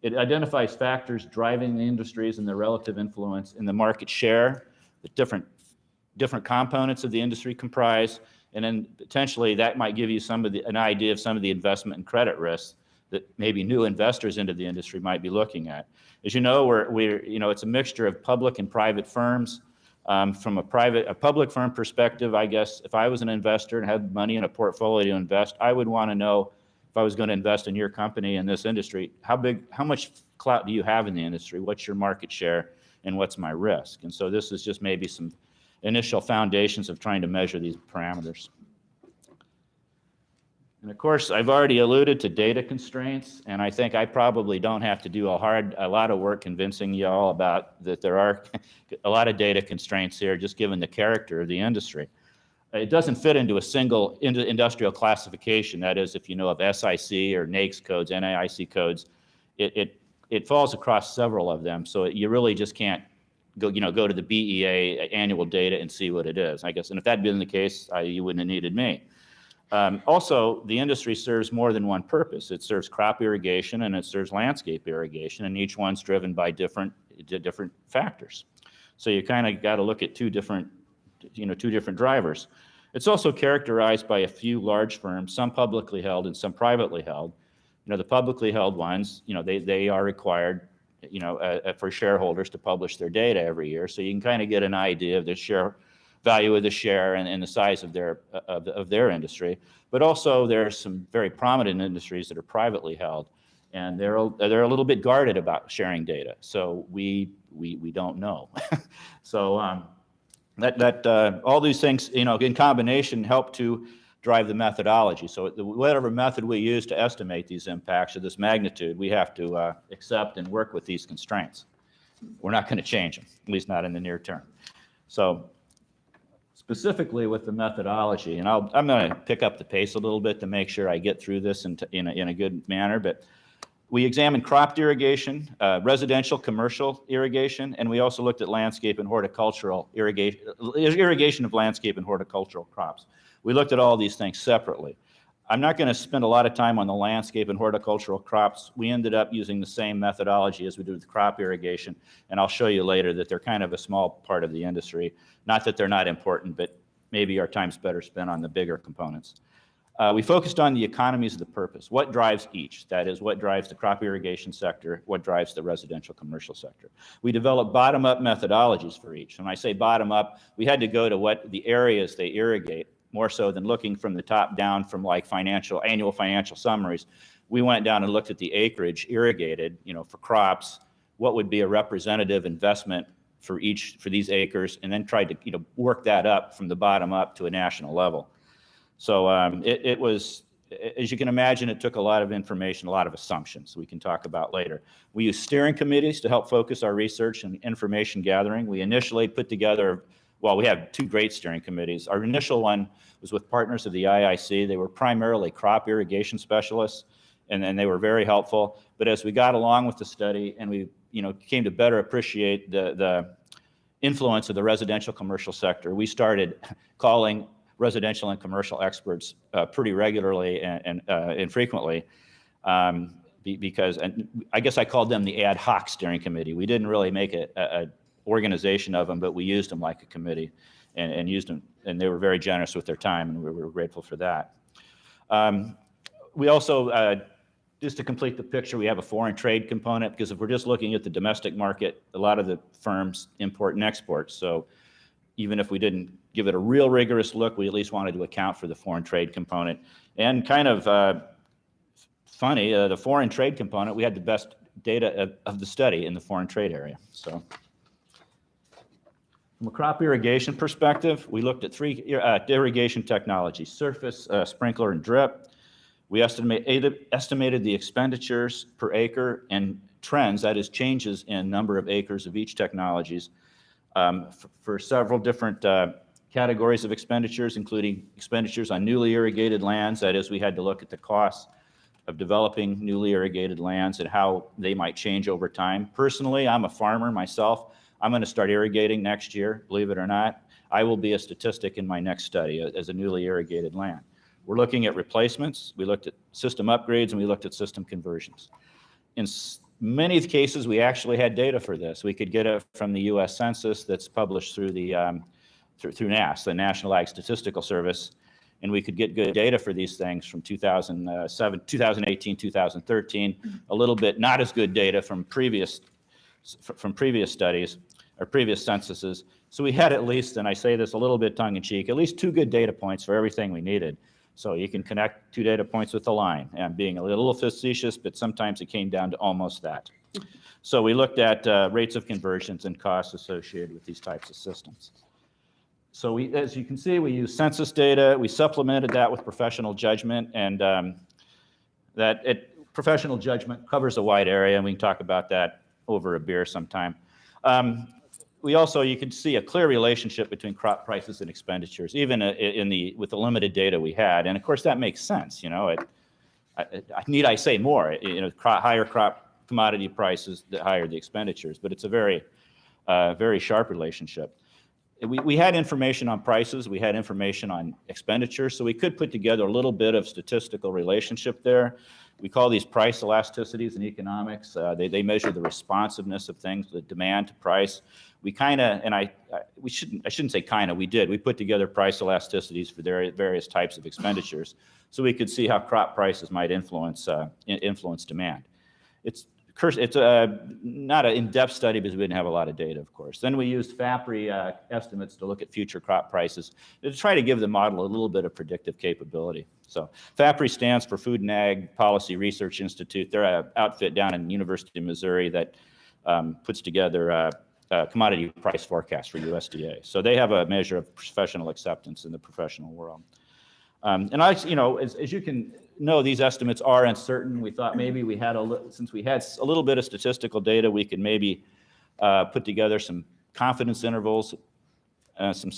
It identifies factors driving the industries and their relative influence in the market share, the different components of the industry comprise, and then potentially that might give you an idea of some of the investment and credit risks that maybe new investors into the industry might be looking at. As you know, it's a mixture of public and private firms. From a public firm perspective, I guess if I was an investor and had money in a portfolio to invest, I would want to know if I was going to invest in your company in this industry, how much clout do you have in the industry? What's your market share and what's my risk? And so this is just maybe some initial foundations of trying to measure these parameters. And of course, I've already alluded to data constraints, and I think I probably don't have to do a lot of work convincing you all about that there are a lot of data constraints here, just given the character of the industry. It doesn't fit into a single industrial classification. That is, if you know of SIC or NAICS codes, NAIC codes, it falls across several of them. So you really just can't go to the BEA annual data and see what it is, I guess. And if that had been the case, you wouldn't have needed me. Also, the industry serves more than one purpose. It serves crop irrigation and it serves landscape irrigation, and each one's driven by different factors. So you kind of got to look at two different drivers. It's also characterized by a few large firms, some publicly held and some privately held. The publicly held ones, they are required, for shareholders to publish their data every year. So you can kind of get an idea of the value of the share and the size of their industry. But also there are some very prominent industries that are privately held, and they're a little bit guarded about sharing data. So we don't know. So all these things, in combination help to drive the methodology. So whatever method we use to estimate these impacts of this magnitude, we have to accept and work with these constraints. We're not going to change them, at least not in the near term. So specifically with the methodology, and I'm going to pick up the pace a little bit to make sure I get through this in a good manner, but we examined crop irrigation, residential, commercial irrigation, and we also looked at landscape and horticultural irrigation of landscape and horticultural crops. We looked at all these things separately. I'm not going to spend a lot of time on the landscape and horticultural crops. We ended up using the same methodology as we do with crop irrigation, and I'll show you later that they're kind of a small part of the industry. Not that they're not important, but maybe our time's better spent on the bigger components. We focused on the economies of the purpose. What drives each? That is, what drives the crop irrigation sector, what drives the residential commercial sector. We developed bottom-up methodologies for each. When I say bottom-up, we had to go to what the areas they irrigate, more so than looking from the top down from like annual financial summaries. We went down and looked at the acreage irrigated, for crops, what would be a representative investment for these acres, and then tried to work that up from the bottom up to a national level. So it was, as you can imagine, it took a lot of information, a lot of assumptions we can talk about later. We used steering committees to help focus our research and information gathering. We initially put together, we have two great steering committees. Our initial one was with partners of the IIC. They were primarily crop irrigation specialists, and they were very helpful. But as we got along with the study and we came to better appreciate the influence of the residential commercial sector, we started calling residential and commercial experts pretty regularly and frequently, because, and I guess I called them the ad hoc steering committee. We didn't really make a organization of them, but we used them like a committee and used them, and they were very generous with their time, and we were grateful for that. We also, just to complete the picture, we have a foreign trade component, because if we're just looking at the domestic market, a lot of the firms import and export. So even if we didn't give it a real rigorous look, we at least wanted to account for the foreign trade component. And kind of funny, the foreign trade component, we had the best data of the study in the foreign trade area. So from a crop irrigation perspective, we looked at three irrigation technologies: surface, sprinkler, and drip. We estimated the expenditures per acre and trends, that is, changes in number of acres of each technologies, for several different categories of expenditures, including expenditures on newly irrigated lands. That is, we had to look at the costs of developing newly irrigated lands and how they might change over time. Personally, I'm a farmer myself. I'm going to start irrigating next year, believe it or not. I will be a statistic in my next study as a newly irrigated land. We're looking at replacements, we looked at system upgrades, and we looked at system conversions. In many cases, we actually had data for this. We could get it from the U.S. Census that's published through the through NASS, the National Ag Statistical Service, and we could get good data for these things from 2018, 2013. A little bit not as good data from previous studies or previous censuses. So we had at least, and I say this a little bit tongue-in-cheek, at least two good data points for everything we needed. So you can connect two data points with a line. And being a little facetious, but sometimes it came down to almost that. So we looked at rates of conversions and costs associated with these types of systems. So we, as you can see, we use census data. We supplemented that with professional judgment, and professional judgment covers a wide area, and we can talk about that over a beer sometime. We also, you can see a clear relationship between crop prices and expenditures, even with the limited data we had. And of course, that makes sense. You know, need I say more? You know, higher crop commodity prices, the higher the expenditures. But it's a very, very sharp relationship. We had information on prices. We had information on expenditures. So we could put together a little bit of statistical relationship there. We call these price elasticities in economics. They measure the responsiveness of things, the demand to price. We kind of, and I shouldn't say kind of, we did. We put together price elasticities for various types of expenditures, so we could see how crop prices might influence demand. It's not an in-depth study because we didn't have a lot of data, of course. Then we used FAPRI estimates to look at future crop prices to try to give the model a little bit of predictive capability. So FAPRI stands for Food and Ag Policy Research Institute. They're an outfit down in the University of Missouri that puts together commodity price forecast for USDA. So they have a measure of professional acceptance in the professional world. And as you can know, these estimates are uncertain. We thought maybe we had since we had a little bit of statistical data, we could maybe put together some confidence intervals, and some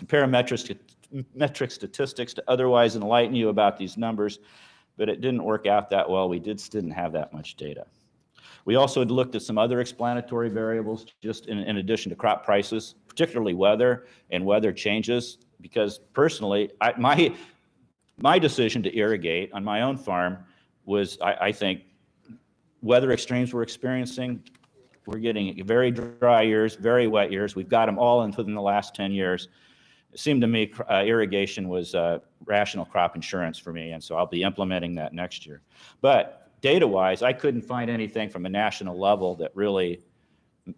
parametric statistics to otherwise enlighten you about these numbers, but it didn't work out that well. We just didn't have that much data. We also had looked at some other explanatory variables just in addition to crop prices, particularly weather and weather changes, because personally, my decision to irrigate on my own farm was, I think, weather extremes we're experiencing. We're getting very dry years, very wet years. We've got them all within the last 10 years. It seemed to me irrigation was rational crop insurance for me, and so I'll be implementing that next year. But data-wise, I couldn't find anything from a national level that really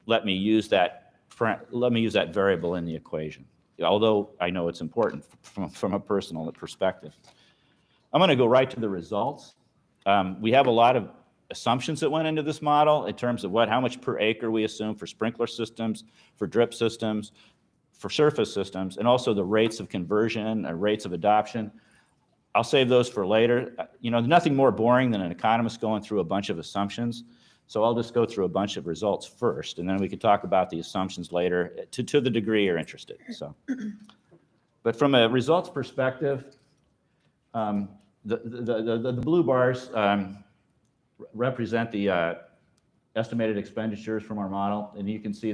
let me use that variable in the equation, although I know it's important from a personal perspective. I'm going to go right to the results. We have a lot of assumptions that went into this model in terms of how much per acre we assume for sprinkler systems, for drip systems, for surface systems, and also the rates of conversion and rates of adoption. I'll save those for later. You know, nothing more boring than an economist going through a bunch of assumptions. So I'll just go through a bunch of results first, and then we can talk about the assumptions later to the degree you're interested. So, but from a results perspective, the blue bars represent the estimated expenditures from our model, and you can see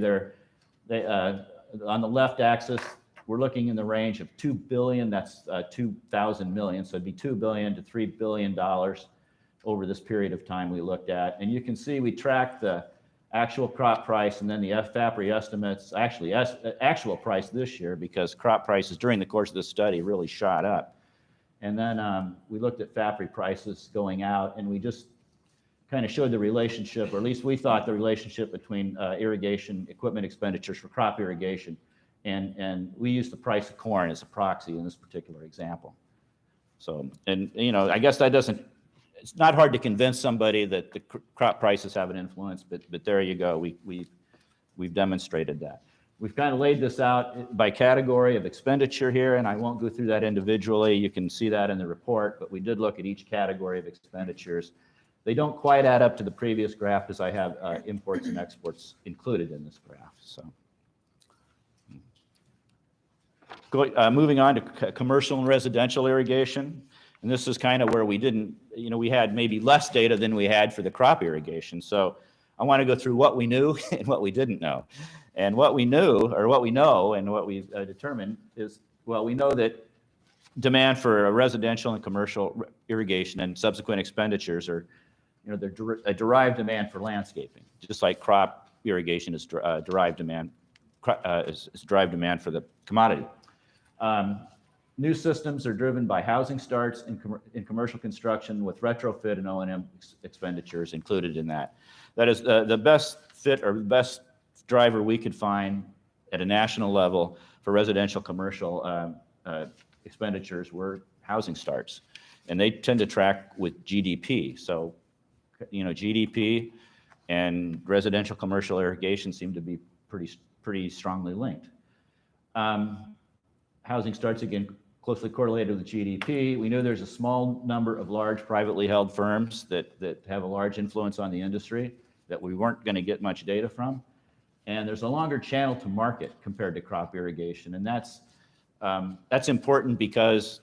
on the left axis, we're looking in the range of $2 billion, that's 2,000 million, so it'd be $2 billion to $3 billion over this period of time we looked at. And you can see we tracked the actual crop price and then the FAPRI estimates, actually actual price this year, because crop prices during the course of this study really shot up. And then we looked at FAPRI prices going out, and we just kind of showed the relationship, or at least we thought the relationship between irrigation equipment expenditures for crop irrigation, and we used the price of corn as a proxy in this particular example. So, and you know, I guess it's not hard to convince somebody that the crop prices have an influence, but there you go, we've demonstrated that. We've kind of laid this out by category of expenditure here, and I won't go through that individually. You can see that in the report, but we did look at each category of expenditures. They don't quite add up to the previous graph, as I have imports and exports included in this graph. So, moving on to commercial and residential irrigation, and this is kind of where we didn't, you know, we had maybe less data than we had for the crop irrigation. So I want to go through what we knew and what we didn't know. And what we knew, or what we know, and what we've determined is, well, we know that demand for residential and commercial irrigation and subsequent expenditures are, you know, they're a derived demand for landscaping, just like crop irrigation is derived demand for the commodity. New systems are driven by housing starts in commercial construction with retrofit and O&M expenditures included in that. That is the best fit or the best driver we could find at a national level for residential commercial expenditures were housing starts, and they tend to track with GDP. So, you know, GDP and residential commercial irrigation seem to be pretty strongly linked. Housing starts, again, closely correlated with GDP. We know there's a small number of large privately held firms that have a large influence on the industry that we weren't going to get much data from. And there's a longer channel to market compared to crop irrigation. And that's important because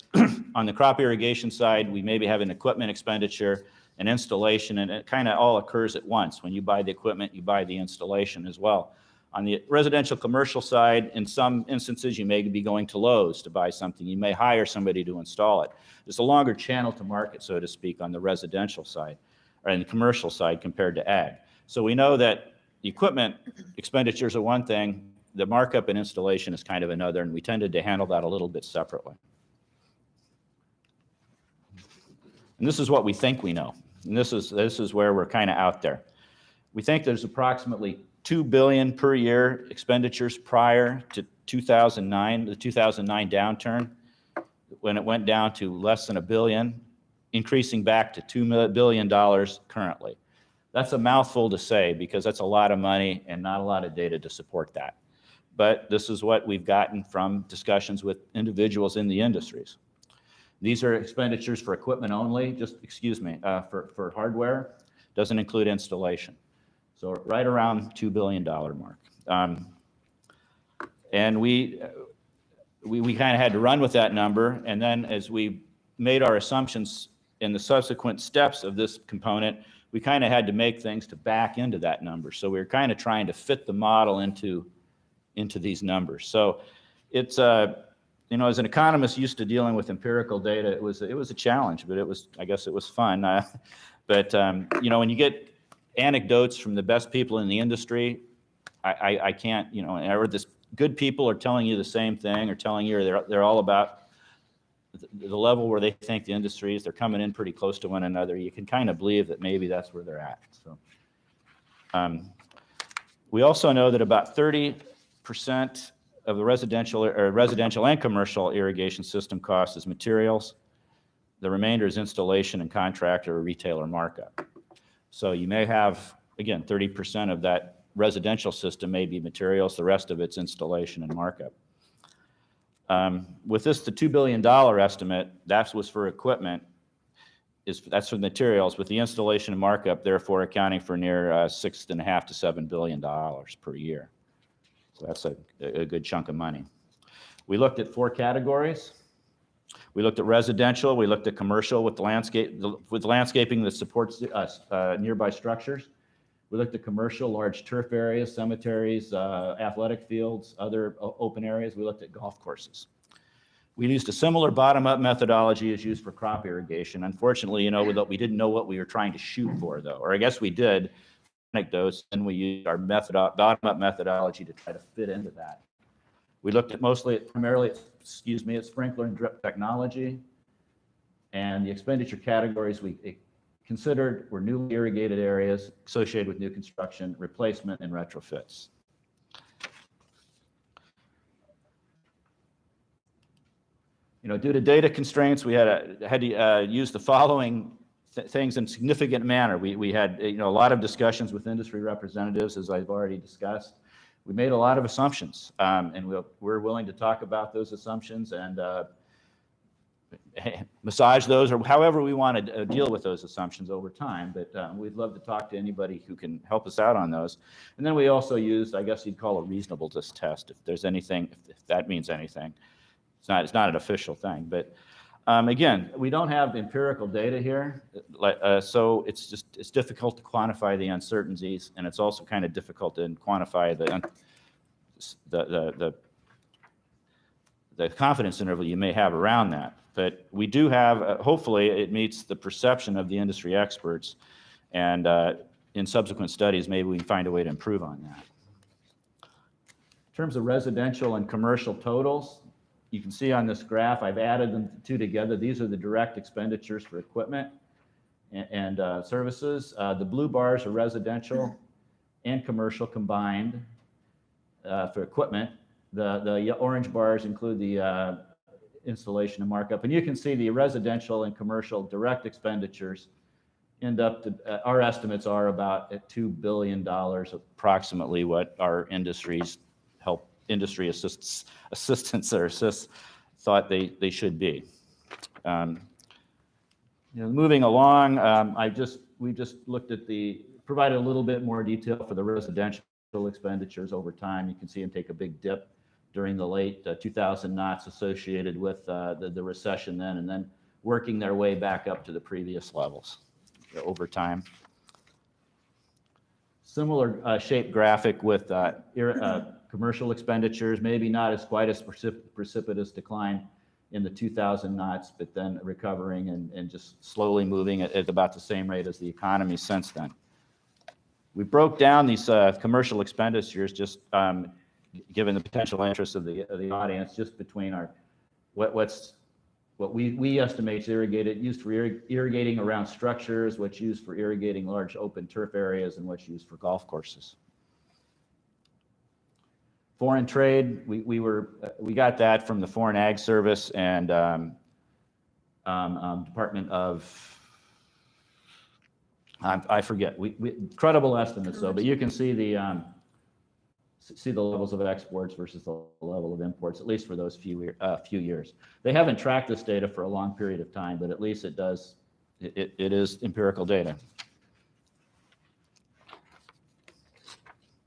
on the crop irrigation side, we maybe have an equipment expenditure, an installation, and it kind of all occurs at once. When you buy the equipment, you buy the installation as well. On the residential commercial side, in some instances, you may be going to Lowe's to buy something. You may hire somebody to install it. There's a longer channel to market, so to speak, on the residential side or in the commercial side compared to ag. So we know that the equipment expenditures are one thing, the markup and installation is kind of another, and we tended to handle that a little bit separately. And this is what we think we know. And this is where we're kind of out there. We think there's approximately $2 billion per year expenditures prior to 2009, the 2009 downturn, when it went down to less than $1 billion, increasing back to $2 billion currently. That's a mouthful to say because that's a lot of money and not a lot of data to support that. But this is what we've gotten from discussions with individuals in the industries. These are expenditures for equipment only, for hardware, doesn't include installation. So right around $2 billion mark. And we kind of had to run with that number. And then as we made our assumptions in the subsequent steps of this component, we kind of had to make things to back into that number. So we were kind of trying to fit the model into these numbers. So it's, as an economist used to dealing with empirical data, it was a challenge, but I guess it was fun. When you get anecdotes from the best people in the industry, I can't, or this good people are telling you the same thing or telling you they're all about the level where they think the industry is, they're coming in pretty close to one another. You can kind of believe that maybe that's where they're at. So we also know that about 30% of the residential and commercial irrigation system cost is materials. The remainder is installation and contractor or retailer markup. So you may have, again, 30% of that residential system may be materials, the rest of it's installation and markup. With this, the $2 billion estimate, that was for equipment, that's for materials, with the installation and markup, therefore accounting for near $6.5 to $7 billion per year. So that's a good chunk of money. We looked at 4 categories. We looked at residential, we looked at commercial with landscaping that supports nearby structures. We looked at commercial, large turf areas, cemeteries, athletic fields, other open areas. We looked at golf courses. We used a similar bottom-up methodology as used for crop irrigation. Unfortunately, we didn't know what we were trying to shoot for, though, or I guess we did, anecdotes, and we used our bottom-up methodology to try to fit into that. We looked at primarily at sprinkler and drip technology, and the expenditure categories we considered were newly irrigated areas associated with new construction, replacement, and retrofits. Due to data constraints, we had to use the following things in a significant manner. We had a lot of discussions with industry representatives, as I've already discussed. We made a lot of assumptions, and we're willing to talk about those assumptions and massage those, or however we want to deal with those assumptions over time. But we'd love to talk to anybody who can help us out on those. And then we also used, I guess you'd call a reasonableness test, if there's anything, if that means anything. It's not an official thing, but again, we don't have empirical data here, so it's difficult to quantify the uncertainties, and it's also kind of difficult to quantify the confidence interval you may have around that. But we do have, hopefully, it meets the perception of the industry experts, and in subsequent studies, maybe we can find a way to improve on that. In terms of residential and commercial totals, you can see on this graph, I've added them two together. These are the direct expenditures for equipment and services. The blue bars are residential and commercial combined for equipment. The orange bars include the installation and markup. And you can see the residential and commercial direct expenditures end up to, our estimates are about at $2 billion, approximately what our industries help industry assistants or assists thought they should be. Moving along, we just looked at provided a little bit more detail for the residential expenditures over time. You can see them take a big dip during the late 2000 knots associated with the recession then, and then working their way back up to the previous levels over time. Similar shaped graphic with commercial expenditures, maybe not quite as precipitous decline in the 2000 knots, but then recovering and just slowly moving at about the same rate as the economy since then. We broke down these commercial expenditures, just given the potential interest of the audience, just between what we estimate is used for irrigating around structures, what's used for irrigating large open turf areas, and what's used for golf courses. Foreign trade, we got that from the Foreign Ag Service and Department of, I forget, credible estimates though, but you can see the levels of exports versus the level of imports, at least for those few years. They haven't tracked this data for a long period of time, but at least it is empirical data.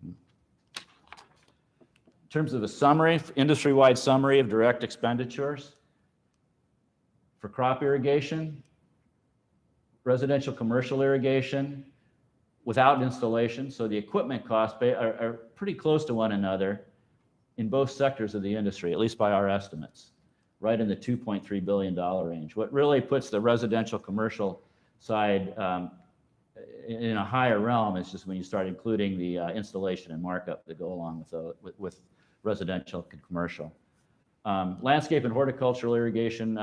In terms of a summary, industry-wide summary of direct expenditures for crop irrigation, residential commercial irrigation without installation, so the equipment costs are pretty close to one another in both sectors of the industry, at least by our estimates, right in the $2.3 billion range. What really puts the residential commercial side in a higher realm is just when you start including the installation and markup that go along with residential and commercial. Landscape and horticultural irrigation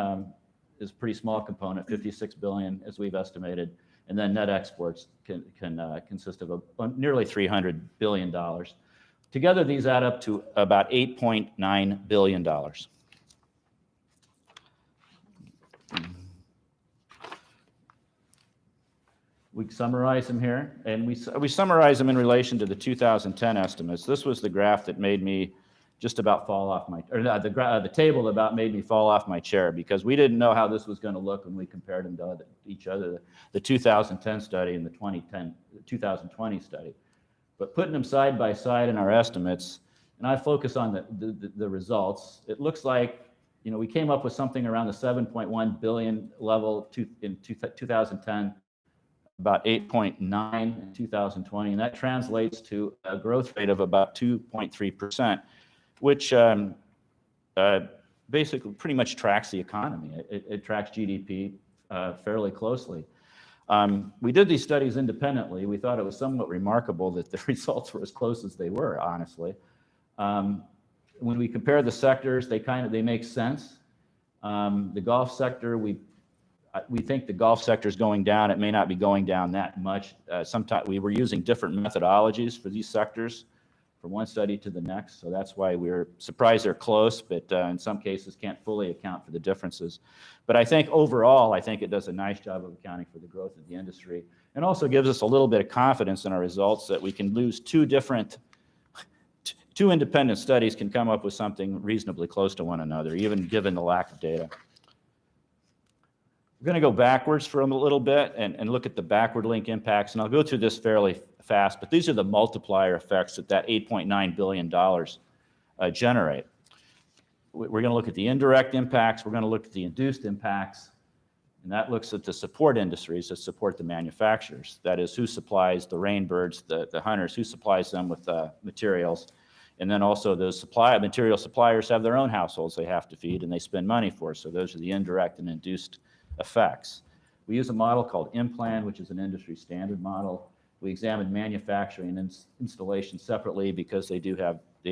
is a pretty small component, 56 billion as we've estimated, and then net exports can consist of nearly $300 billion. Together, these add up to about $8.9 billion. We summarize them here, and we summarize them in relation to the 2010 estimates. This was the graph that made me just about fall off the table that about made me fall off my chair, because we didn't know how this was going to look when we compared them to each other, the 2010 study and the 2020 study. But putting them side by side in our estimates, and I focus on the results, it looks like, we came up with something around the 7.1 billion level in 2010, about 8.9 in 2020, and that translates to a growth rate of about 2.3%, which basically pretty much tracks the economy. It tracks GDP fairly closely. We did these studies independently. We thought it was somewhat remarkable that the results were as close as they were, honestly. When we compare the sectors, they make sense. The golf sector, we think the golf sector is going down. It may not be going down that much. Sometimes we were using different methodologies for these sectors from one study to the next, so that's why we're surprised they're close, but in some cases can't fully account for the differences. But I think overall, it does a nice job of accounting for the growth of the industry, and also gives us a little bit of confidence in our results that we can lose two independent studies can come up with something reasonably close to one another, even given the lack of data. We're going to go backwards for a little bit and look at the backward link impacts, and I'll go through this fairly fast, but these are the multiplier effects that $8.9 billion generate. We're going to look at the indirect impacts, we're going to look at the induced impacts, and that looks at the support industries that support the manufacturers. That is, who supplies the rainbirds, the hunters, who supplies them with materials, and then also those material suppliers have their own households they have to feed and they spend money for, so those are the indirect and induced effects. We use a model called IMPLAN, which is an industry standard model. We examined manufacturing and installation separately because they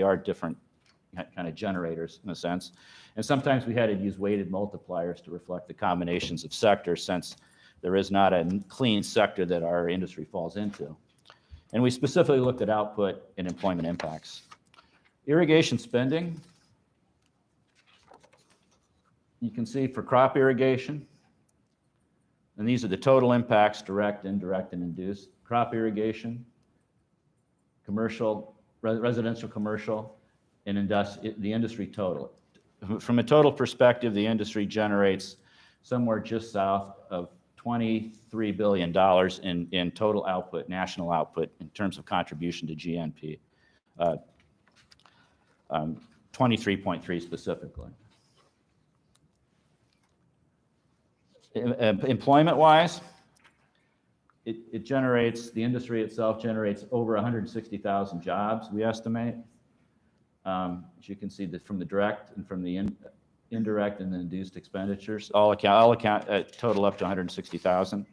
are different kind of generators in a sense. And sometimes we had to use weighted multipliers to reflect the combinations of sectors, since there is not a clean sector that our industry falls into. And we specifically looked at output and employment impacts. Irrigation spending, you can see for crop irrigation, and these are the total impacts, direct, indirect, and induced. Crop irrigation, commercial, residential commercial, the industry total. From a total perspective, the industry generates somewhere just south of $23 billion in total output, national output, in terms of contribution to GNP. 23.3 specifically. Employment-wise, the industry itself generates over 160,000 jobs, we estimate. As you can see, that from the direct and from the indirect and the induced expenditures, all account total up to 160,000.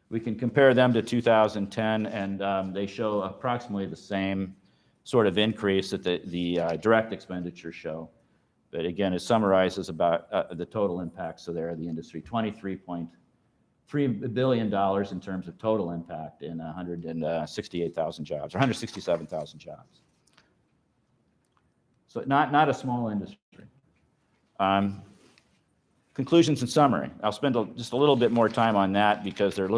We can compare them to 2010, and they show approximately the same sort of increase that the direct expenditures show. But again, it summarizes about the total impacts of the industry, $23.3 billion in terms of total impact in 168,000 jobs, or 167,000 jobs. So not a small industry. Conclusions and summary. I'll spend just a little bit more time on that because they're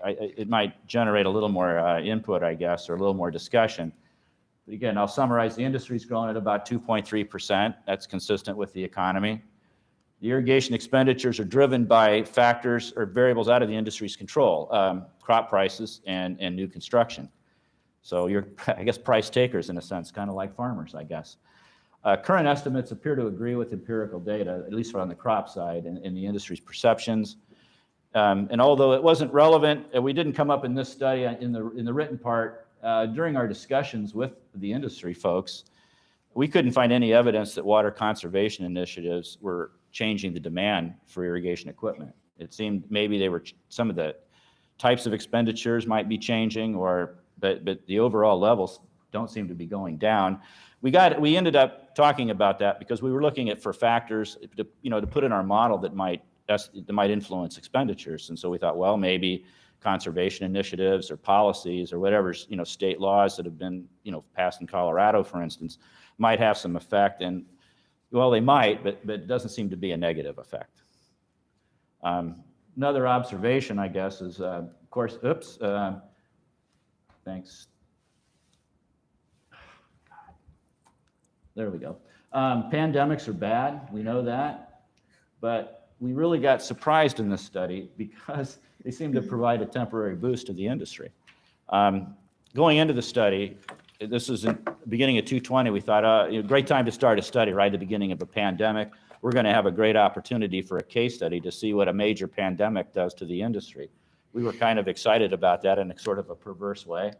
it might generate a little more input, I guess, or a little more discussion. But again, I'll summarize. The industry's growing at about 2.3%. That's consistent with the economy. The irrigation expenditures are driven by factors or variables out of the industry's control, crop prices and new construction. So you're, I guess, price takers in a sense, kind of like farmers, I guess. Current estimates appear to agree with empirical data, at least on the crop side, and the industry's perceptions. And although it wasn't relevant, we didn't come up in this study in the written part. During our discussions with the industry folks, we couldn't find any evidence that water conservation initiatives were changing the demand for irrigation equipment. It seemed maybe some of the types of expenditures might be changing, but the overall levels don't seem to be going down. We ended up talking about that because we were looking for factors to put in our model that might influence expenditures. And so we thought, well, maybe conservation initiatives or policies or whatever, state laws that have been, passed in Colorado, for instance, might have some effect. And well, they might, but it doesn't seem to be a negative effect. Another observation, I guess, is, of course, thanks. There we go. Pandemics are bad, we know that, but we really got surprised in this study because they seem to provide a temporary boost to the industry. Going into the study, this is in the beginning of 2020, we thought, great time to start a study right at the beginning of a pandemic. We're going to have a great opportunity for a case study to see what a major pandemic does to the industry. We were kind of excited about that in a sort of a perverse way.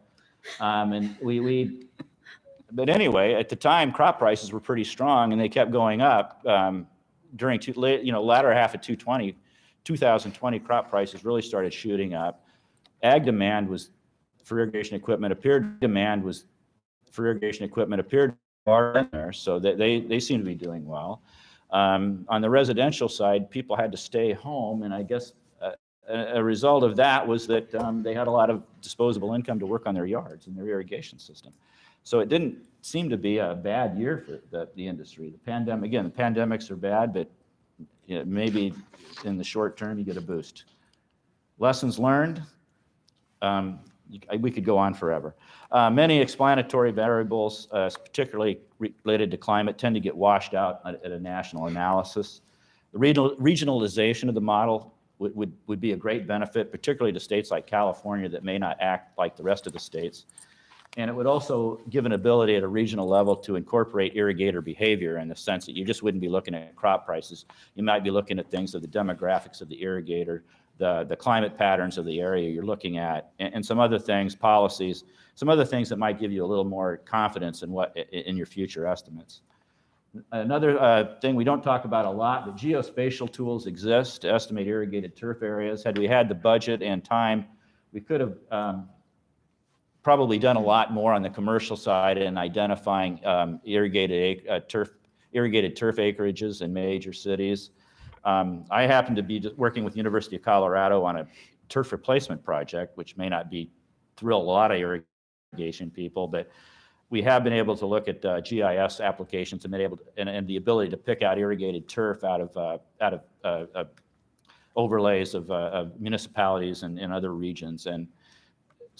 But anyway, at the time, crop prices were pretty strong and they kept going up. During latter half of 2020, crop prices really started shooting up. Ag demand for irrigation equipment appeared in there, so that they seem to be doing well. On the residential side, people had to stay home, and I guess a result of that was that they had a lot of disposable income to work on their yards and their irrigation system. So it didn't seem to be a bad year for the industry. The pandemics are bad, but maybe in the short term you get a boost. Lessons learned, we could go on forever. Many explanatory variables, particularly related to climate, tend to get washed out at a national analysis. The regionalization of the model would be a great benefit, particularly to states like California that may not act like the rest of the states. And it would also give an ability at a regional level to incorporate irrigator behavior in the sense that you just wouldn't be looking at crop prices. You might be looking at things of the demographics of the irrigator, the climate patterns of the area you're looking at, and some other things, policies, some other things that might give you a little more confidence in your future estimates. Another thing we don't talk about a lot, but geospatial tools exist to estimate irrigated turf areas. Had we had the budget and time, we could have probably done a lot more on the commercial side in identifying irrigated turf acreages in major cities. I happen to be working with the University of Colorado on a turf replacement project, which may not thrill a lot of irrigation people, but we have been able to look at GIS applications and the ability to pick out irrigated turf out of overlays of municipalities and other regions. And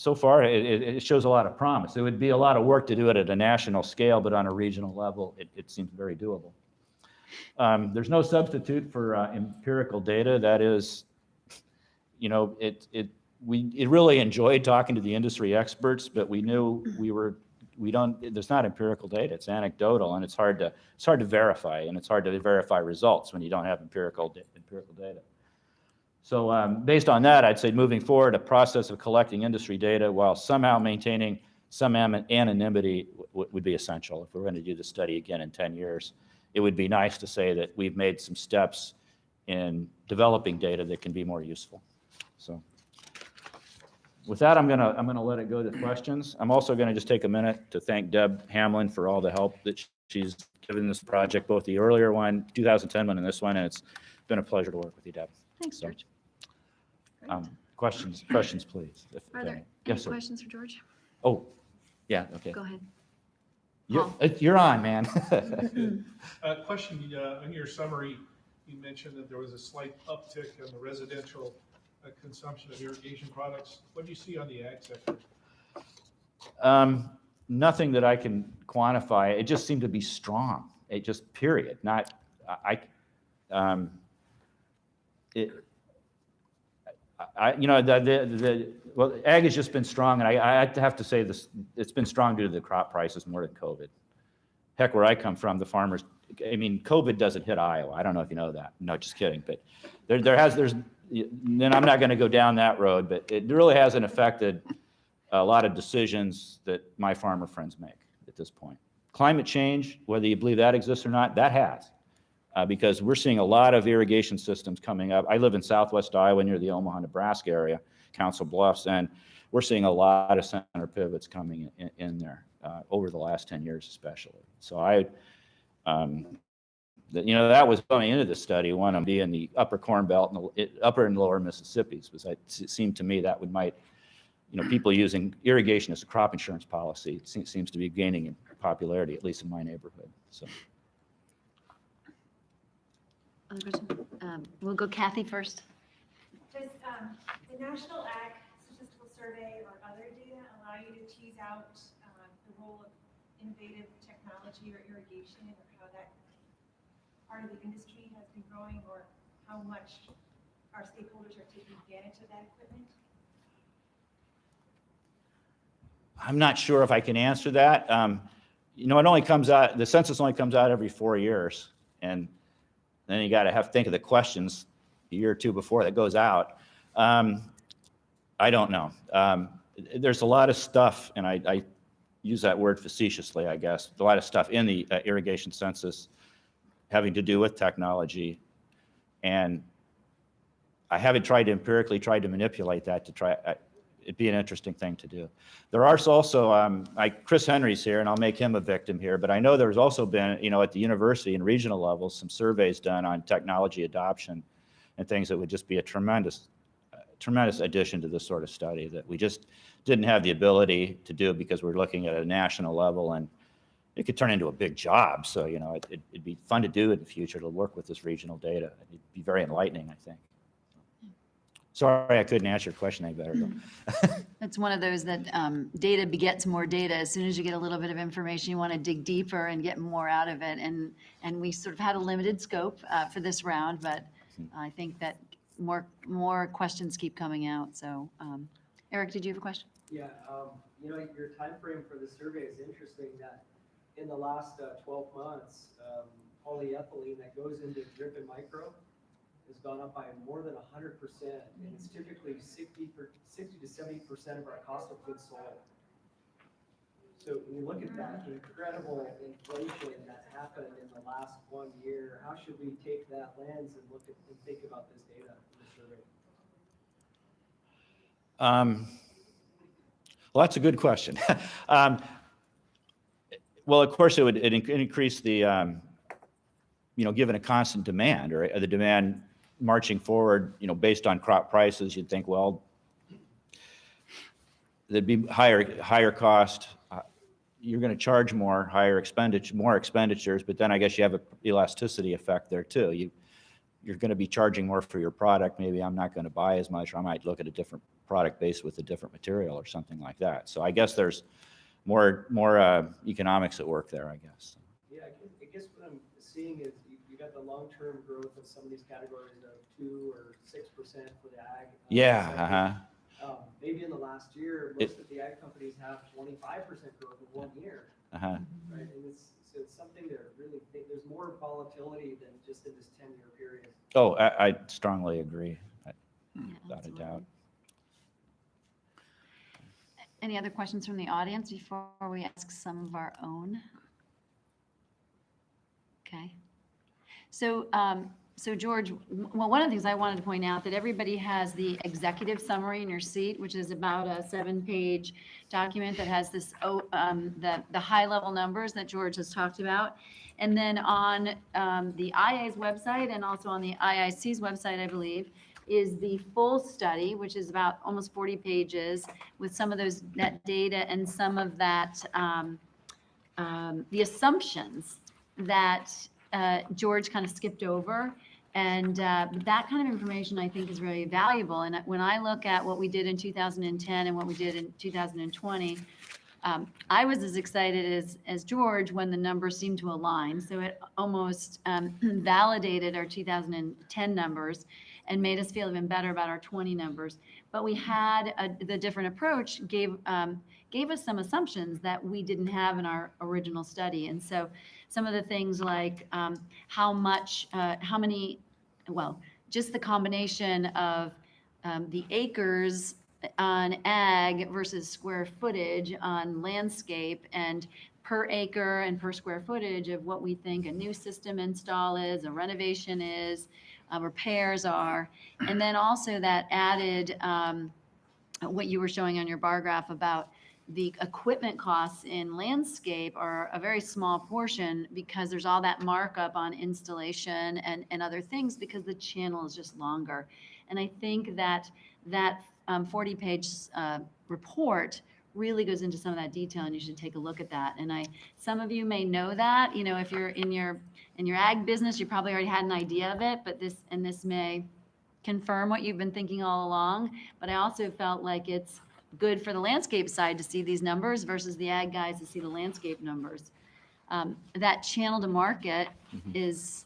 so far, it shows a lot of promise. It would be a lot of work to do it at a national scale, but on a regional level, it seems very doable. There's no substitute for empirical data. That is, you know, we really enjoyed talking to the industry experts, but we knew there's not empirical data. It's anecdotal, and it's hard to verify, and it's hard to verify results when you don't have empirical data. So based on that, I'd say moving forward, a process of collecting industry data while somehow maintaining some anonymity would be essential. If we're going to do the study again in 10 years, it would be nice to say that we've made some steps in developing data that can be more useful. So with that, I'm gonna let it go to questions. I'm also gonna just take a minute to thank Deb Hamlin for all the help that she's given this project, both the earlier one, 2010 one, and this one, and it's been a pleasure to work with you, Deb. Thanks, George. Questions, please. Are there any Yes, sir. questions for George? Oh, yeah, okay. Go ahead. You're on, man. Question, in your summary, you mentioned that there was a slight uptick in the residential consumption of irrigation products. What do you see on the ag sector? Nothing that I can quantify. It just seemed to be strong. It just, period. Not, well, ag has just been strong, and I have to say this, it's been strong due to the crop prices more than COVID. Heck, where I come from, the farmers, I mean, COVID doesn't hit Iowa. I don't know if you know that. No, just kidding. But then I'm not going to go down that road, but it really hasn't affected a lot of decisions that my farmer friends make at this point. Climate change, whether you believe that exists or not, that has. Because we're seeing a lot of irrigation systems coming up. I live in southwest Iowa near the Omaha, Nebraska area, Council Bluffs, and we're seeing a lot of center pivots coming in there over the last 10 years especially. So that was going into the study, one of them being the upper Corn Belt and the upper and lower Mississippi's, because it seemed to me that people using irrigation as a crop insurance policy seems to be gaining in popularity, at least in my neighborhood. So. Other question? We'll go Kathy first. Does the National Ag Statistical Survey or other data allow you to tease out the role of innovative technology or irrigation, or how that part of the industry has been growing, or how much our stakeholders are taking advantage of that equipment? I'm not sure if I can answer that. It only comes out, the census only comes out every 4 years, and then you got to think of the questions a year or two before that goes out. I don't know. There's a lot of stuff, and I use that word facetiously, I guess, a lot of stuff in the irrigation census having to do with technology. And I haven't empirically tried to manipulate that to try, it'd be an interesting thing to do. There are also, Chris Henry's here, and I'll make him a victim here, but I know there's also been, at the university and regional levels, some surveys done on technology adoption and things that would just be a tremendous addition to this sort of study that we just didn't have the ability to do because we're looking at a national level, and it could turn into a big job. So, it'd be fun to do in the future to work with this regional data. It'd be very enlightening, I think. Sorry, I couldn't answer your question any better. It's one of those that data begets more data. As soon as you get a little bit of information, you want to dig deeper and get more out of it. And we sort of had a limited scope for this round, but I think that more questions keep coming out. So, Eric, did you have a question? Yeah, your time frame for the survey is interesting. That in the last 12 months, polyethylene that goes into drip and micro has gone up by more than 100%, and it's typically 60 to 70% of our cost of goods sold. So when you look at that incredible inflation that's happened in the last 1 year, how should we take that lens and look at and think about this data in the survey? Well, that's a good question. Well, of course, it would increase the, given a constant demand or the demand marching forward, based on crop prices, you'd think, well, there'd be higher cost. You're going to charge more, more expenditures, but then I guess you have an elasticity effect there too. You're going to be charging more for your product. Maybe I'm not going to buy as much, or I might look at a different product base with a different material or something like that. So I guess there's more economics at work there, I guess. Yeah, I guess what I'm seeing is you got the long-term growth of some of these categories of 2 or 6% for the ag. Yeah, Maybe in the last year, most of the ag companies have 25% growth in 1 year. Uh-huh. Right, and it's something to really think, there's more volatility than just in this 10-year period. Oh, I strongly agree, without a doubt. Any other questions from the audience before we ask some of our own? Okay. So, so George, well, one of the things I wanted to point out that everybody has the executive summary in your seat, which is about a 7-page document that has this, the high-level numbers that George has talked about. And then on the IA's website and also on the IIC's website, I believe, is the full study, which is about almost 40 pages with some of that data and some of that, the assumptions that George kind of skipped over. And that kind of information, I think, is very valuable. And when I look at what we did in 2010 and what we did in 2020, I was as excited as George when the numbers seemed to align. So it almost validated our 2010 numbers and made us feel even better about our 20 numbers. But we had the different approach gave us some assumptions that we didn't have in our original study. And so some of the things like how many, well, just the combination of the acres on ag versus square footage on landscape, and per acre and per square footage of what we think a new system install is, a renovation is, repairs are. And then also that added, what you were showing on your bar graph about the equipment costs in landscape are a very small portion because there's all that markup on installation and other things because the channel is just longer. And I think that 40-page report really goes into some of that detail, and you should take a look at that. And some of you may know that, you know, if you're in your ag business, you probably already had an idea of it, but this may confirm what you've been thinking all along. But I also felt like it's good for the landscape side to see these numbers versus the ag guys to see the landscape numbers. That channel to market is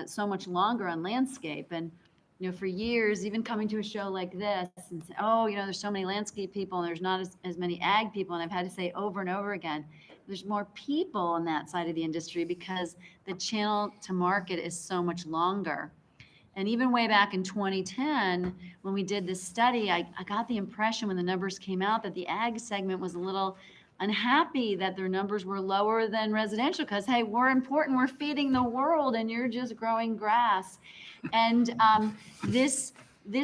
so much longer on landscape. And, you know, for years, even coming to a show like this and say, oh, you know, there's so many landscape people and there's not as many ag people. And I've had to say over and over again, there's more people on that side of the industry because the channel to market is so much longer. And even way back in 2010, when we did this study, I got the impression when the numbers came out that the ag segment was a little unhappy that their numbers were lower than residential because, hey, we're important, we're feeding the world, and you're just growing grass. And this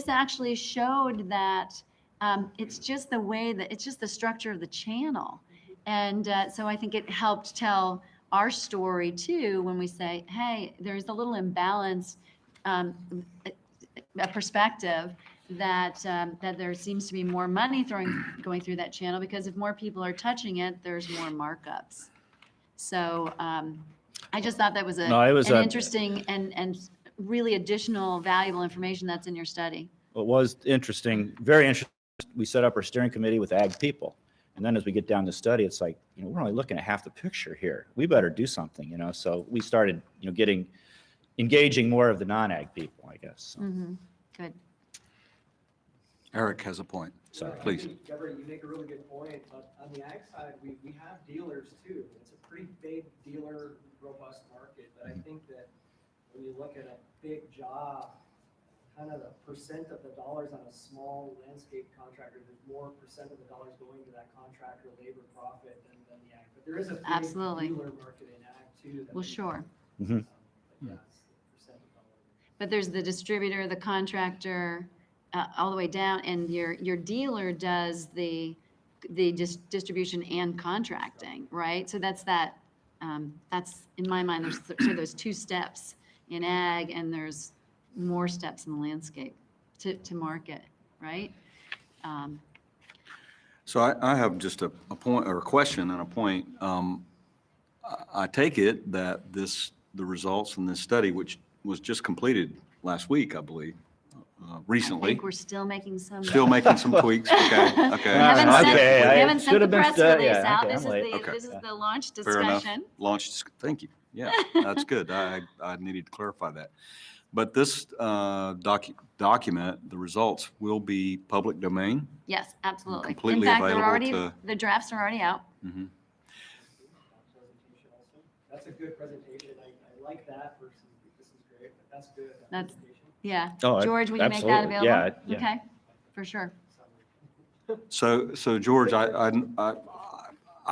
actually showed that it's just the way that, it's just the structure of the channel. And so I think it helped tell our story too when we say, hey, there's a little imbalance, a perspective that there seems to be more money going through that channel because if more people are touching it, there's more markups. So I just thought that was an interesting and really additional valuable information that's in your study. It was interesting, very interesting. We set up our steering committee with ag people. And then as we get down the study, it's like, you know, we're only looking at half the picture here. We better do something, you know. So we started, you know, engaging more of the non-ag people, I guess. So. Good. Eric has a point. Sorry, please. Deborah, you make a really good point. But on the ag side, we have dealers too. It's a pretty big dealer, robust market. But I think that when you look at a big job, kind of the percent of the dollars on a small landscape contractor, there's more percent of the dollars going to that contractor labor profit than the ag. But there is a big dealer market in ag too. Well, sure. Yeah, it's the percent of dollars. But there's the distributor, the contractor, all the way down, and your dealer does the distribution and contracting, right? So that's in my mind, there's those two steps in ag, and there's more steps in the landscape to market, right? So I have just a point or a question and a point. I take it that the results from this study, which was just completed last week, I believe, I recently. think we're still making some. Still making some tweaks. Okay. Okay. We haven't sent, Okay, we haven't sent should the have been press stu- release yeah, out. okay, This I'm late. is the, Okay. this is the launch Fair enough. discussion. Thank you. Yeah, that's good. I needed to clarify that. But this document, the results will be public domain. Yes, absolutely. Completely In fact, they're available already, to- the drafts are already out. Mhm. Presentation also. That's a good presentation. I like that versus this is great, but that's good. that That's- presentation. Yeah. Oh, George, will you make that absolutely. available? Yeah, yeah. Okay, for sure. So George, I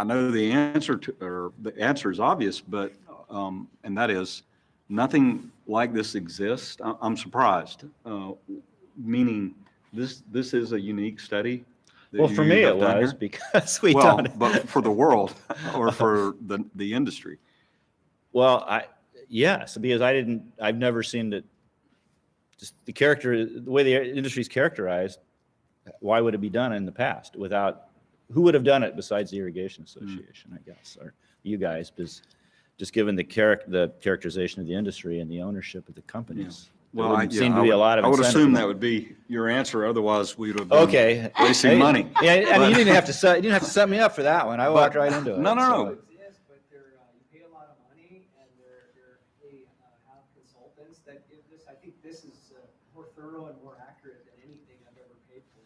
know the answer to, or the answer is obvious, but, and that is, nothing like this exists. I'm surprised, meaning this is a unique study. that Well, for you me have it done was here? because we Well, done it. but for the world or for the industry. Well, yes, because I've never seen it. Just the way the industry is characterized, why would it be done in the past who would have done it besides the Irrigation Association, I guess, or you guys, because just given the characterization of the industry and the ownership of the companies. Well, there seem to be a lot of I would incentive assume for that would be your answer. Otherwise, we would have been okay. wasting money. Yeah, I mean, But- you didn't have to set me up for that one. I walked right into it. No. Exist, but they're, you pay a lot of money and they have consultants that give this. I think this is more thorough and more accurate than anything I've ever paid for.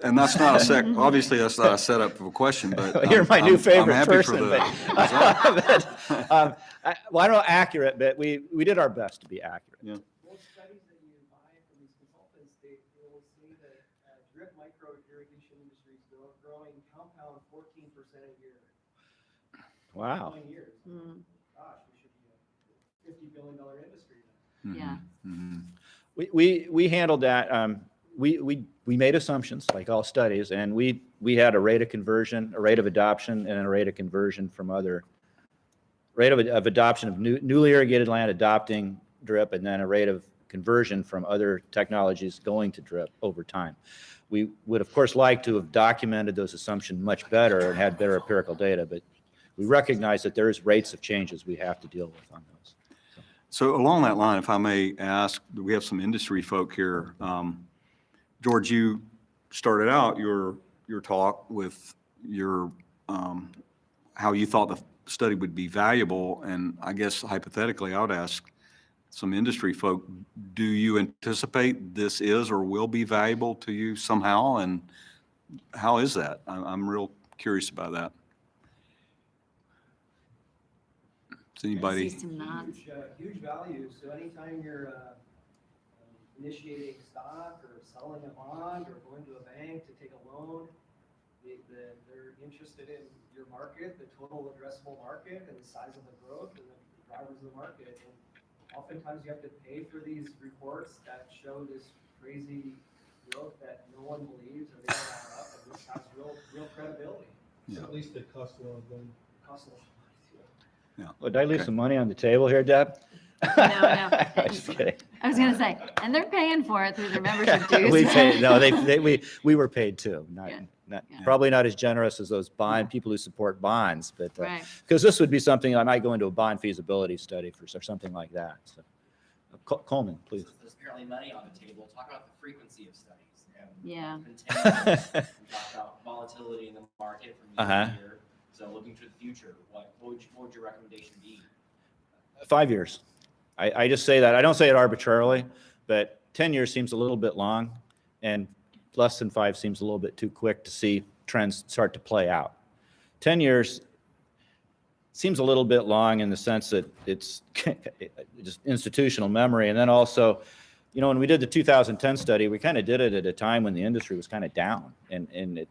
And that's not obviously that's not a setup of a question, but You're my new favorite I'm happy person. for the But, well, I don't know accurate, but we did our best to be accurate. Yeah. Most studies that you buy from these consultants, they will say that drip micro irrigation industry is growing compound 14% a year. Wow. 9 years. Mm. Gosh, we should be a $50 billion industry then. Yeah. Mm-hmm. We handled that. We made assumptions like all studies, and we had a rate of conversion, a rate of adoption, and a rate of conversion from other rate of adoption of newly irrigated land adopting drip, and then a rate of conversion from other technologies going to drip over time. We would of course like to have documented those assumptions much better and had better empirical data, but we recognize that there's rates of changes we have to deal with on those. So along that line, if I may ask, we have some industry folk here. George, you started out your talk with your how you thought the study would be valuable, and I guess hypothetically, I would ask some industry folk: do you anticipate this is or will be valuable to you somehow, and how is that? I'm real curious about that. Does anybody? See some nods. Huge value. So anytime you're initiating stock or selling a bond or going to a bank to take a loan, they're interested in your market, the total addressable market, and the size of the growth and the drivers of the market. And oftentimes you have to pay for these reports that show this crazy growth that no one believes or they don't add up, and this has real credibility. So at least it costs a lot of money. Costs a lot of money. Yeah. Well, did I leave some money on the table here, Deb? No. I'm just kidding. I was gonna say, and they're paying for it through their membership dues. We paid, no, we were paid too. Yeah. Probably not as generous as those people who support bonds, but Right. because this would be something I might go into a bond feasibility study for or something like that. So, Coleman, please. So there's apparently money on the table. Talk about the frequency of studies. And Yeah. talk about volatility in the market from year to year. So looking to the future, what would your recommendation be? 5 years. I just say that. I don't say it arbitrarily, but 10 years seems a little bit long, and less than 5 seems a little bit too quick to see trends start to play out. 10 years seems a little bit long in the sense that it's just institutional memory. And then also, you know, when we did the 2010 study, we kind of did it at a time when the industry was kind of down, and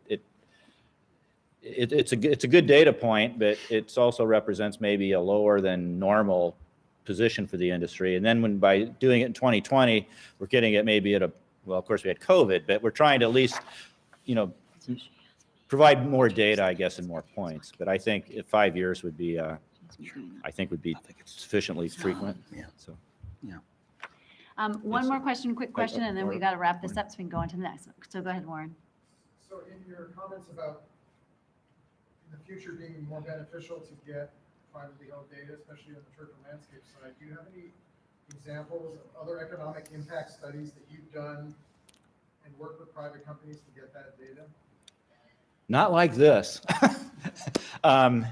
it's a good data point, but it also represents maybe a lower than normal position for the industry. And then when by doing it in 2020, we're getting it maybe at well, of course we had COVID, but we're trying to at least, you know, provide more data, I guess, and more points. But I think 5 years would be, would be sufficiently frequent. Yeah. So. Yeah. One more question, quick question, and then we got to wrap this up so we can go on to the next one. So go ahead, Warren. So in your comments about in the future being more beneficial to get privately held data, especially on the turf and landscape side, do you have any examples of other economic impact studies that you've done and worked with private companies to get that data? Not like this. I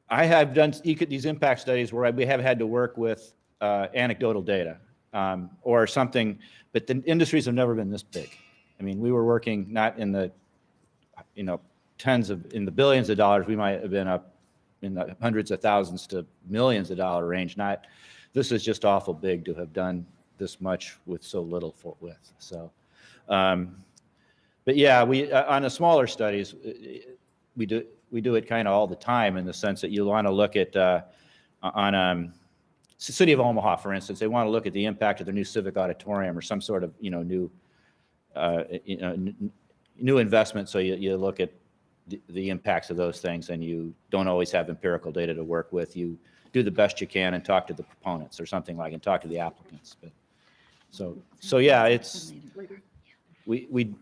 have done these impact studies where we have had to work with anecdotal data or something, but the industries have never been this big. I mean, we were working not in the, in the billions of dollars. We might have been up in the hundreds of thousands to millions of dollar range. This is just awful big to have done this much with so little with. So, but yeah, we on the smaller studies, we do it kind of all the time in the sense that you want to look at on City of Omaha, for instance, they want to look at the impact of their new civic auditorium or some sort of new investment. So you look at the impacts of those things, and you don't always have empirical data to work with. You do the best you can and talk to the proponents or something like, and talk to the applicants. But so yeah, it's we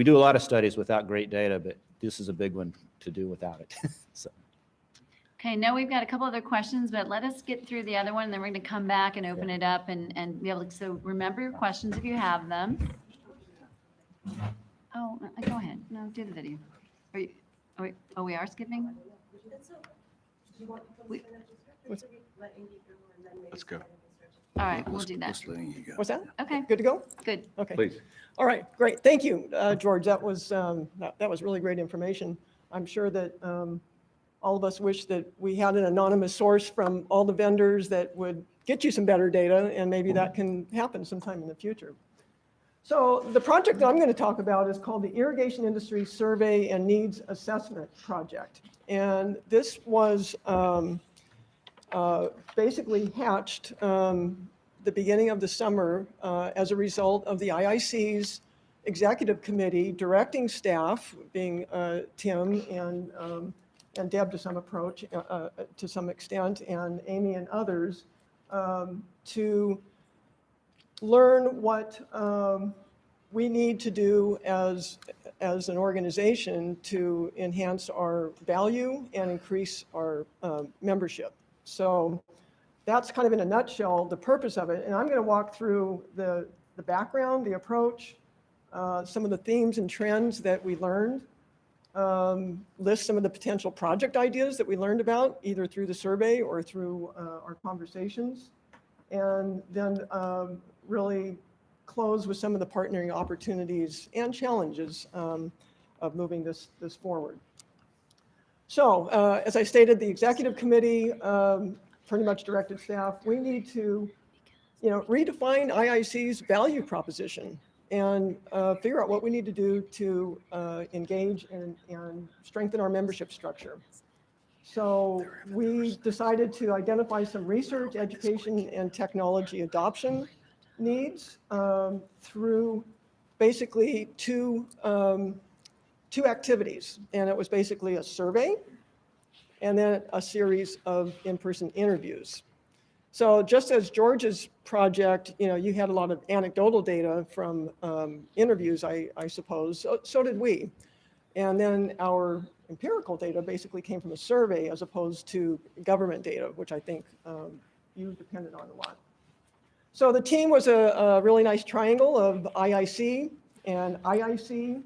do a lot of studies without great data, but this is a big one to do without it. So. Okay, now we've got a couple other questions, but let us get through the other one, and then we're going to come back and open it up and be able to, so remember your questions if you have them. Oh, go ahead. No, do the video. We are skipping? Let's go. All right, we'll do that. What's that? Okay. Good to go? Good. Okay. Please. All right, great. Thank you, George. That was really great information. I'm sure that all of us wish that we had an anonymous source from all the vendors that would get you some better data, and maybe that can happen sometime in the future. So the project that I'm going to talk about is called the Irrigation Industry Survey and Needs Assessment Project. And this was basically hatched the beginning of the summer as a result of the IIC's executive committee directing staff, being Tim and Deb to some extent, and Amy and others, to learn what we need to do as an organization to enhance our value and increase our membership. So that's kind of in a nutshell the purpose of it. And I'm going to walk through the background, the approach, some of the themes and trends that we learned, list some of the potential project ideas that we learned about, either through the survey or through our conversations, and then really close with some of the partnering opportunities and challenges of moving this forward. So as I stated, the executive committee pretty much directed staff, we need to redefine IIC's value proposition and figure out what we need to do to engage and strengthen our membership structure. So we decided to identify some research, education, and technology adoption needs through basically two activities. And it was basically a survey and then a series of in-person interviews. So just as George's project, you had a lot of anecdotal data from interviews, I suppose, so did we. And then our empirical data basically came from a survey as opposed to government data, which I think you depended on a lot. So the team was a really nice triangle of IIC and IIC,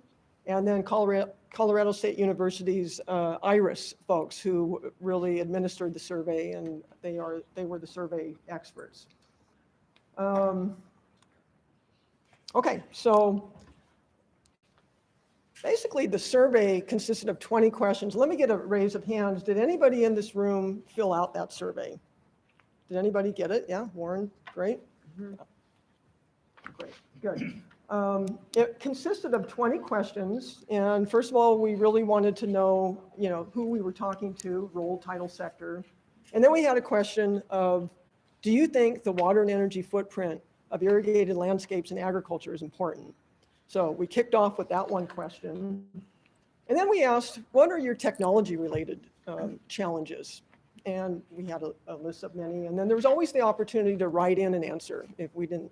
and then Colorado State University's IRIS folks who really administered the survey, and they were the survey experts. Okay, so basically the survey consisted of 20 questions. Let me get a raise of hands. Did anybody in this room fill out that survey? Did anybody get it? Yeah, Warren, great. Great, good. It consisted of 20 questions, and first of all, we really wanted to know, who we were talking to, role, title, sector, and then we had a question of, do you think the water and energy footprint of irrigated landscapes and agriculture is important? So we kicked off with that one question, and then we asked, what are your technology-related challenges? And we had a list of many, and then there was always the opportunity to write in an answer if we didn't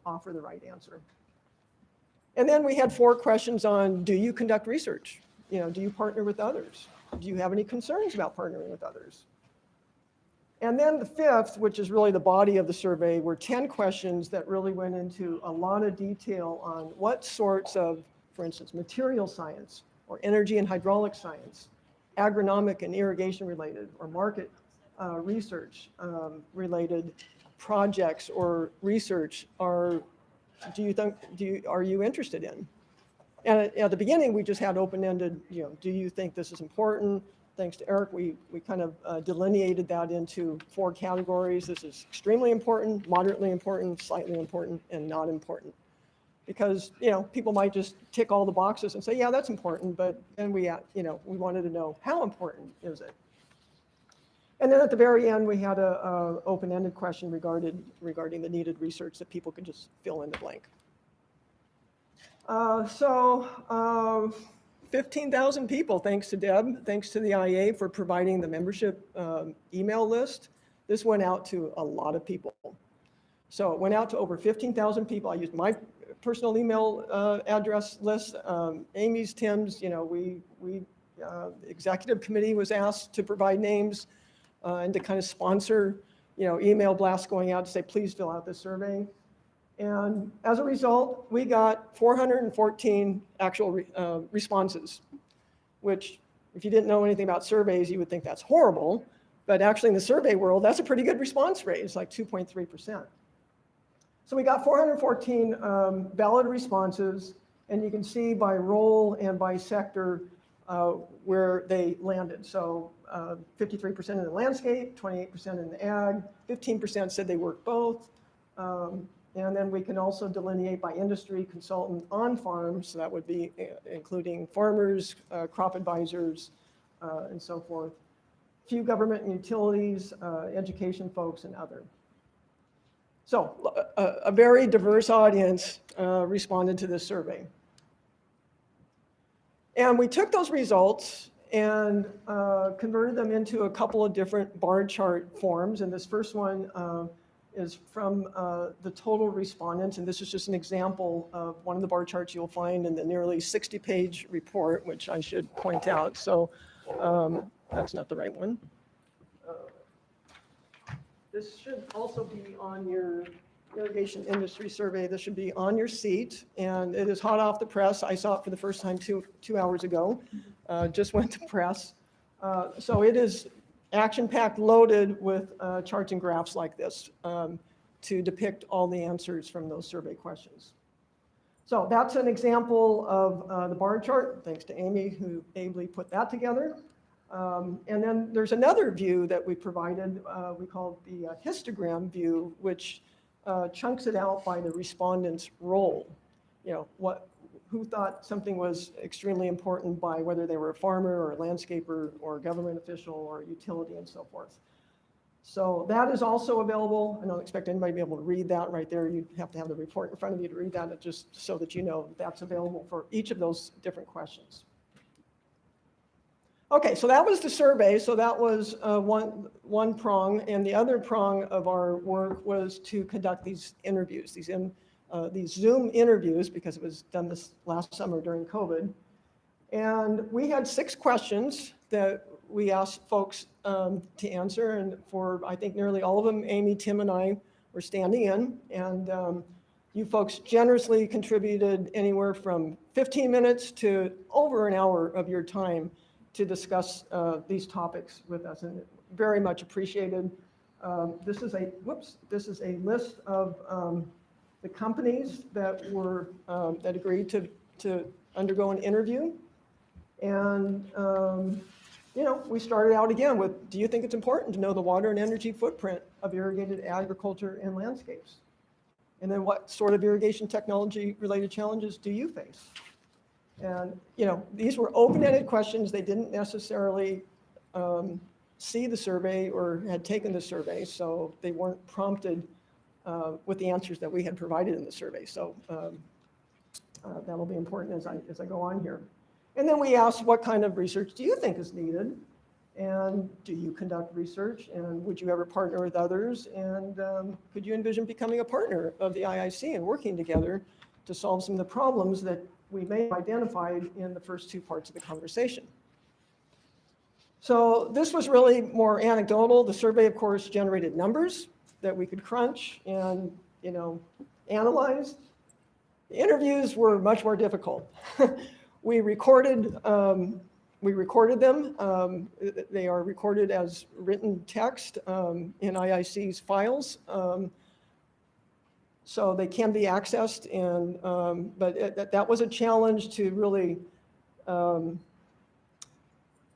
offer the right answer. And then we had 4 questions on, do you conduct research? Do you partner with others? Do you have any concerns about partnering with others? And then the fifth, which is really the body of the survey, were 10 questions that really went into a lot of detail on what sorts of, for instance, material science or energy and hydraulic science, agronomic and irrigation related, or market research related projects or research are you interested in? And at the beginning, we just had open-ended, do you think this is important? Thanks to Eric, we kind of delineated that into 4 categories. This is extremely important, moderately important, slightly important, and not important. Because, people might just tick all the boxes and say, yeah, that's important, but then we wanted to know how important is it? And then at the very end, we had a open-ended question regarding the needed research that people could just fill in the blank. 15,000 people, thanks to Deb, thanks to the IA for providing the membership email list. This went out to a lot of people. So it went out to over 15,000 people. I used my personal email address list, Amy's, Tim's, the executive committee was asked to provide names and to kind of sponsor, email blasts going out to say, please fill out this survey. And as a result, we got 414 actual responses, which if you didn't know anything about surveys, you would think that's horrible. But actually in the survey world, that's a pretty good response rate. It's like 2.3%. So we got 414 valid responses, and you can see by role and by sector where they landed. So 53% in the landscape, 28% in the ag, 15% said they work both. And then we can also delineate by industry, consultant, on farm, so that would be including farmers, crop advisors, and so forth. Few government and utilities, education folks, and other. So a very diverse audience responded to this survey. And we took those results and converted them into a couple of different bar chart forms. And this first one is from the total respondents. And this is just an example of one of the bar charts you'll find in the nearly 60-page report, which I should point out. So that's not the right one. This should also be on your irrigation industry survey. This should be on your seat. And it is hot off the press. I saw it for the first time two hours ago. Just went to press. So it is action-packed, loaded with charts and graphs like this to depict all the answers from those survey questions. So that's an example of the bar chart, thanks to Amy, who ably put that together. And then there's another view that we provided, we call the Histogram View, which chunks it out by the respondent's role. Who thought something was extremely important by whether they were a farmer or a landscaper or a government official or a utility and so forth. So that is also available. I don't expect anybody to be able to read that right there. You'd have to have the report in front of you to read that, just so that you know that's available for each of those different questions. Okay, so that was the survey. So that was one prong, and the other prong of our work was to conduct these interviews, these Zoom interviews, because it was done this last summer during COVID. And we had 6 questions that we asked folks to answer, and for I think nearly all of them, Amy, Tim, and I were standing in, and you folks generously contributed anywhere from 15 minutes to over an hour of your time to discuss these topics with us, and very much appreciated. This is a list of the companies that were that agreed to undergo an interview, and we started out again with, do you think it's important to know the water and energy footprint of irrigated agriculture and landscapes? And then what sort of irrigation technology related challenges do you face? And, these were open-ended questions. They didn't necessarily see the survey or had taken the survey, so they weren't prompted with the answers that we had provided in the survey. So that'll be important as I go on here. And then we asked, what kind of research do you think is needed? And do you conduct research? And would you ever partner with others? And could you envision becoming a partner of the IIC and working together to solve some of the problems that we may have identified in the first 2 parts of the conversation? So this was really more anecdotal. The survey, of course, generated numbers that we could crunch and, analyze. The interviews were much more difficult. We recorded them. They are recorded as written text in IIC's files. So they can be accessed, but that was a challenge to really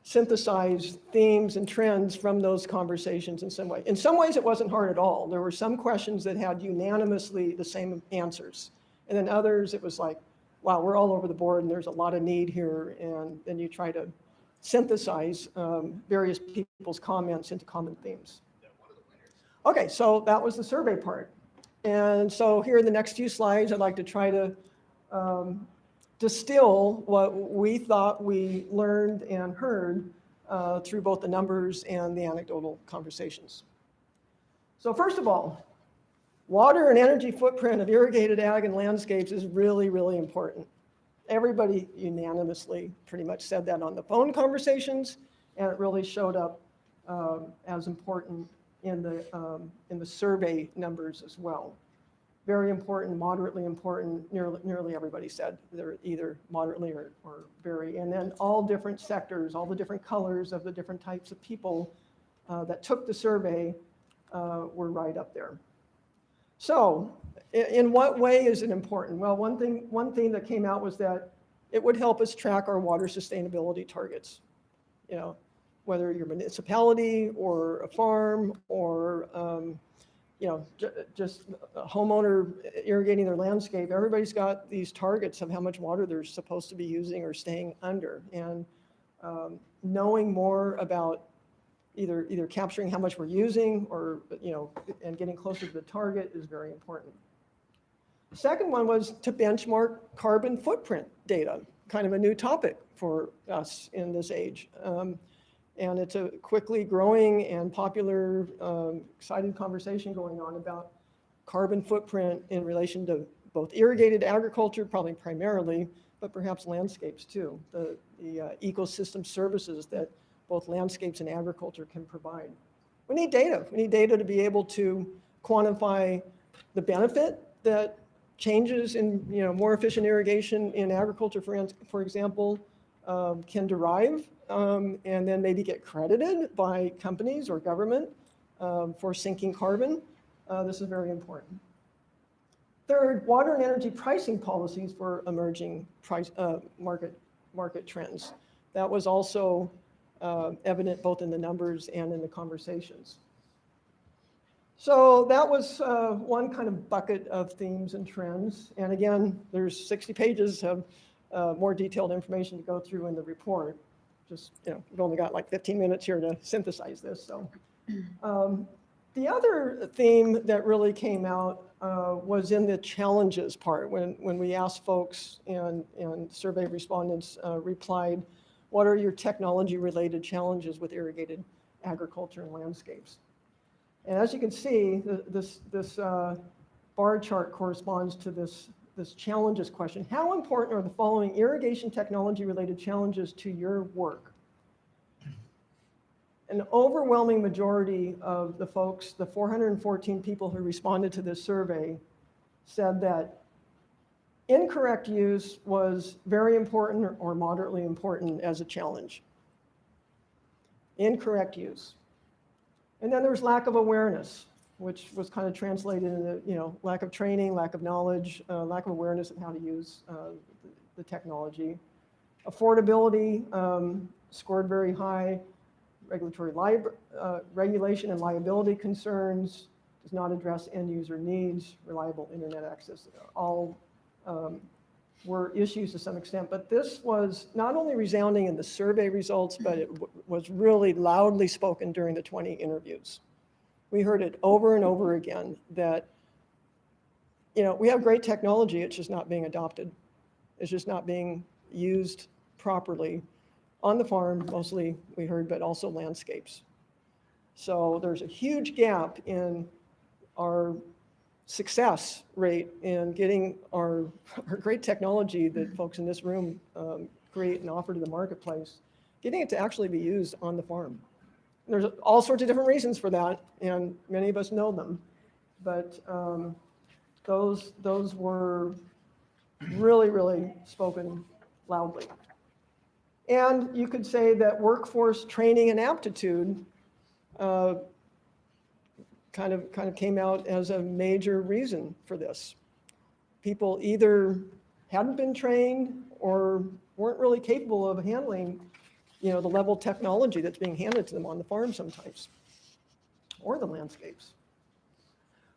synthesize themes and trends from those conversations in some way. In some ways, it wasn't hard at all. There were some questions that had unanimously the same answers. And then others, it was like, wow, we're all over the board and there's a lot of need here. And then you try to synthesize various people's comments into common themes. Okay, so that was the survey part. And so here in the next few slides, I'd like to try to distill what we thought we learned and heard through both the numbers and the anecdotal conversations. So first of all, water and energy footprint of irrigated ag and landscapes is really, really important. Everybody unanimously pretty much said that on the phone conversations, and it really showed up as important in the survey numbers as well. Very important, moderately important, nearly everybody said they're either moderately or very. And then all different sectors, all the different colors of the different types of people that took the survey were right up there. So in what way is it important? Well, one thing that came out was that it would help us track our water sustainability targets. Whether you're a municipality or a farm or just a homeowner irrigating their landscape, everybody's got these targets of how much water they're supposed to be using or staying under. And knowing more about either capturing how much we're using or, and getting closer to the target is very important. The second one was to benchmark carbon footprint data, kind of a new topic for us in this age. And it's a quickly growing and popular, exciting conversation going on about carbon footprint in relation to both irrigated agriculture, probably primarily, but perhaps landscapes too, the ecosystem services that both landscapes and agriculture can provide. We need data. We need data to be able to quantify the benefit that changes in more efficient irrigation in agriculture, for example, can derive, and then maybe get credited by companies or government for sinking carbon. This is very important. Third, water and energy pricing policies for emerging market trends. That was also evident both in the numbers and in the conversations. So that was one kind of bucket of themes and trends. And again, there's 60 pages of more detailed information to go through in the report. Just, we've only got like 15 minutes here to synthesize this. So the other theme that really came out was in the challenges part, when we asked folks and survey respondents replied, what are your technology-related challenges with irrigated agriculture and landscapes? And as you can see, this bar chart corresponds to this challenges question. How important are the following irrigation technology-related challenges to your work? An overwhelming majority of the folks, the 414 people who responded to this survey, said that incorrect use was very important or moderately important as a challenge. Incorrect use. And then there's lack of awareness, which was kind of translated into, lack of training, lack of knowledge, lack of awareness of how to use the technology. Affordability scored very high. Regulatory regulation and liability concerns, does not address end user needs, reliable internet access, all were issues to some extent. But this was not only resounding in the survey results, but it was really loudly spoken during the 20 interviews. We heard it over and over again that, we have great technology, it's just not being adopted. It's just not being used properly on the farm, mostly we heard, but also landscapes. So there's a huge gap in our success rate in getting our great technology that folks in this room create and offer to the marketplace getting it to actually be used on the farm. There's all sorts of different reasons for that, and many of us know them. But those were really, really spoken loudly. And you could say that workforce training and aptitude kind of came out as a major reason for this. People either hadn't been trained or weren't really capable of handling, the level of technology that's being handed to them on the farm sometimes, or the landscapes.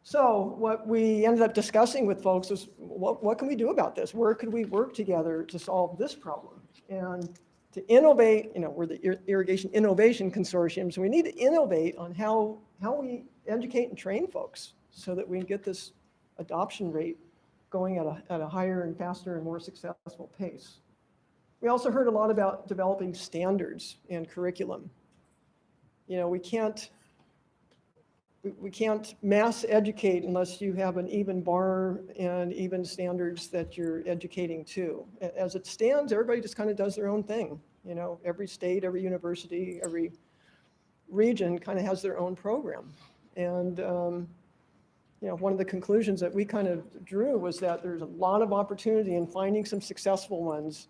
So what we ended up discussing with folks is what can we do about this? Where could we work together to solve this problem? And to innovate, we're the Irrigation Innovation Consortium, so we need to innovate on how we educate and train folks so that we can get this adoption rate going at a higher and faster and more successful pace. We also heard a lot about developing standards and curriculum. We can't mass educate unless you have an even bar and even standards that you're educating to. As it stands, everybody just kind of does their own thing. Every state, every university, every region kind of has their own program. And one of the conclusions that we kind of drew was that there's a lot of opportunity in finding some successful ones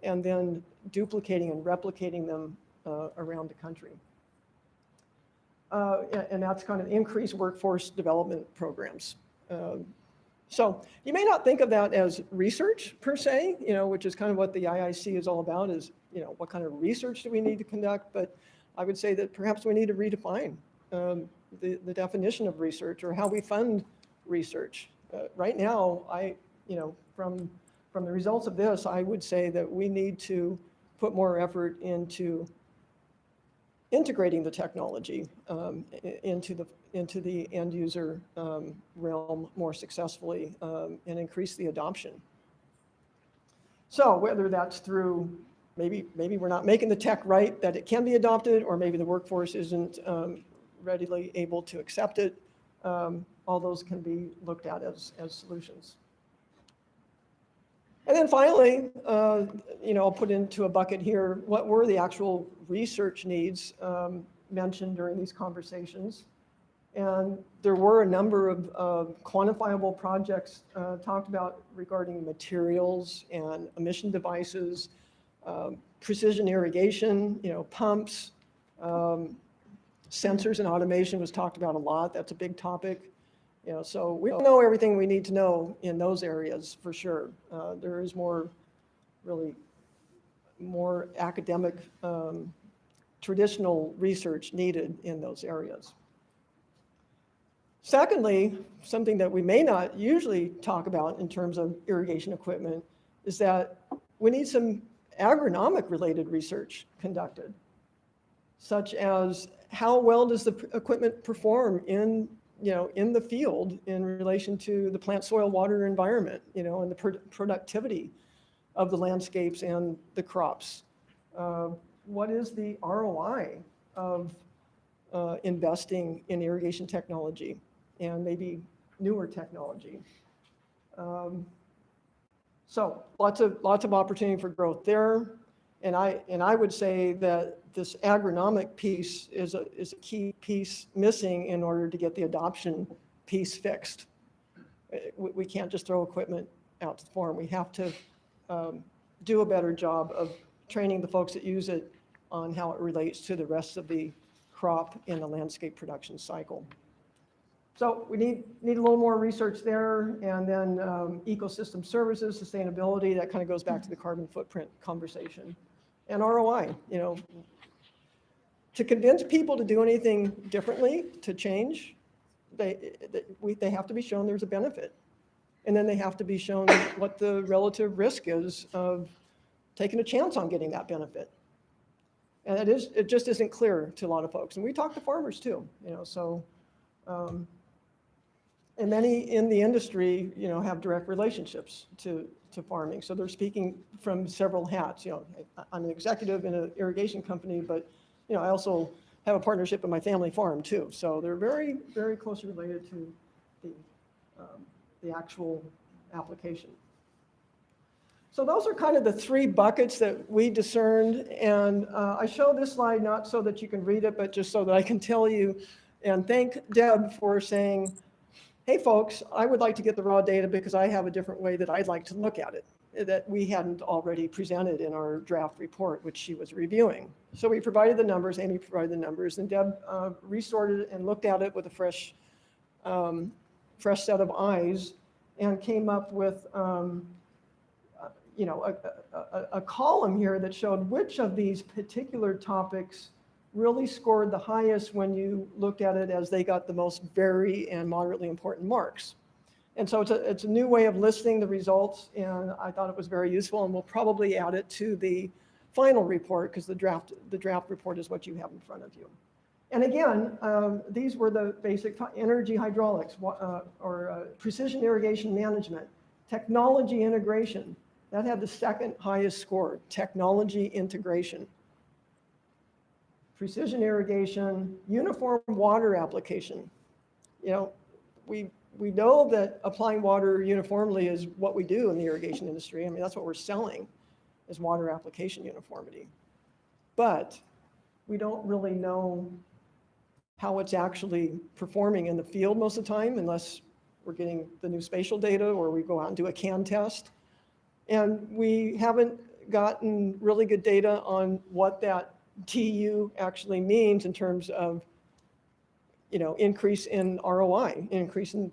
and then duplicating and replicating them around the country. And that's kind of increased workforce development programs. So you may not think of that as research per se, which is kind of what the IIC is all about, is, what kind of research do we need to conduct? But I would say that perhaps we need to redefine the definition of research or how we fund research. Right now, from the results of this, I would say that we need to put more effort into integrating the technology into the end user realm more successfully and increase the adoption. So whether that's through maybe we're not making the tech right that it can be adopted, or maybe the workforce isn't readily able to accept it, all those can be looked at as solutions. And then finally, I'll put into a bucket here, what were the actual research needs mentioned during these conversations? And there were a number of quantifiable projects talked about regarding materials and emission devices, precision irrigation, pumps, sensors and automation was talked about a lot. That's a big topic. So we don't know everything we need to know in those areas for sure. There is more academic, traditional research needed in those areas. Secondly, something that we may not usually talk about in terms of irrigation equipment is that we need some agronomic related research conducted, such as how well does the equipment perform in the field in relation to the plant, soil, water environment, and the productivity of the landscapes and the crops. What is the ROI of investing in irrigation technology and maybe newer technology? So lots of opportunity for growth there. And I would say that this agronomic piece is a key piece missing in order to get the adoption piece fixed. We can't just throw equipment out to the farm. We have to do a better job of training the folks that use it on how it relates to the rest of the crop in the landscape production cycle. So we need a little more research there, and then ecosystem services, sustainability, that kind of goes back to the carbon footprint conversation. And ROI, to convince people to do anything differently, to change, they have to be shown there's a benefit. And then they have to be shown what the relative risk is of taking a chance on getting that benefit. And it just isn't clear to a lot of folks. And we talk to farmers too, so, and many in the industry, have direct relationships to farming. So they're speaking from several hats. I'm an executive in an irrigation company, but I also have a partnership in my family farm too. So they're very, very closely related to the actual application. So those are kind of the three buckets that we discerned. And I show this slide not so that you can read it, but just so that I can tell you and thank Deb for saying, hey, folks, I would like to get the raw data because I have a different way that I'd like to look at it that we hadn't already presented in our draft report, which she was reviewing. So we provided the numbers, Amy provided the numbers, and Deb resorted and looked at it with a fresh set of eyes and came up with a column here that showed which of these particular topics really scored the highest when you looked at it as they got the most very and moderately important marks. And so it's a new way of listing the results, and I thought it was very useful, and we'll probably add it to the final report because the draft report is what you have in front of you. And again, these were the basic energy hydraulics or precision irrigation management, technology integration. That had the second highest score, technology integration. Precision irrigation, uniform water application. You know, we know that applying water uniformly is what we do in the irrigation industry. I mean, that's what we're selling is water application uniformity. But we don't really know how it's actually performing in the field most of the time unless we're getting the new spatial data or we go out and do a CAN test. And we haven't gotten really good data on what that TU actually means in terms of, increase in ROI, increase in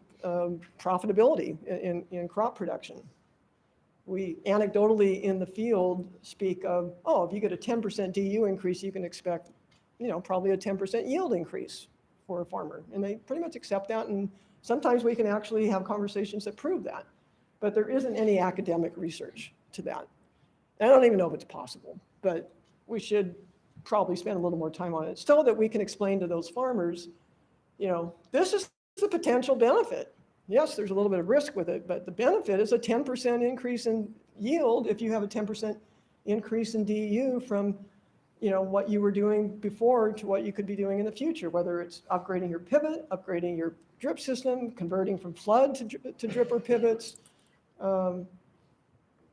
profitability in crop production. We anecdotally in the field speak of, if you get a 10% DU increase, you can expect, probably a 10% yield increase for a farmer. And they pretty much accept that. And sometimes we can actually have conversations that prove that. But there isn't any academic research to that. And I don't even know if it's possible, but we should probably spend a little more time on it so that we can explain to those farmers, this is the potential benefit. Yes, there's a little bit of risk with it, but the benefit is a 10% increase in yield if you have a 10% increase in DU from what you were doing before to what you could be doing in the future, whether it's upgrading your pivot, upgrading your drip system, converting from flood to dripper pivots,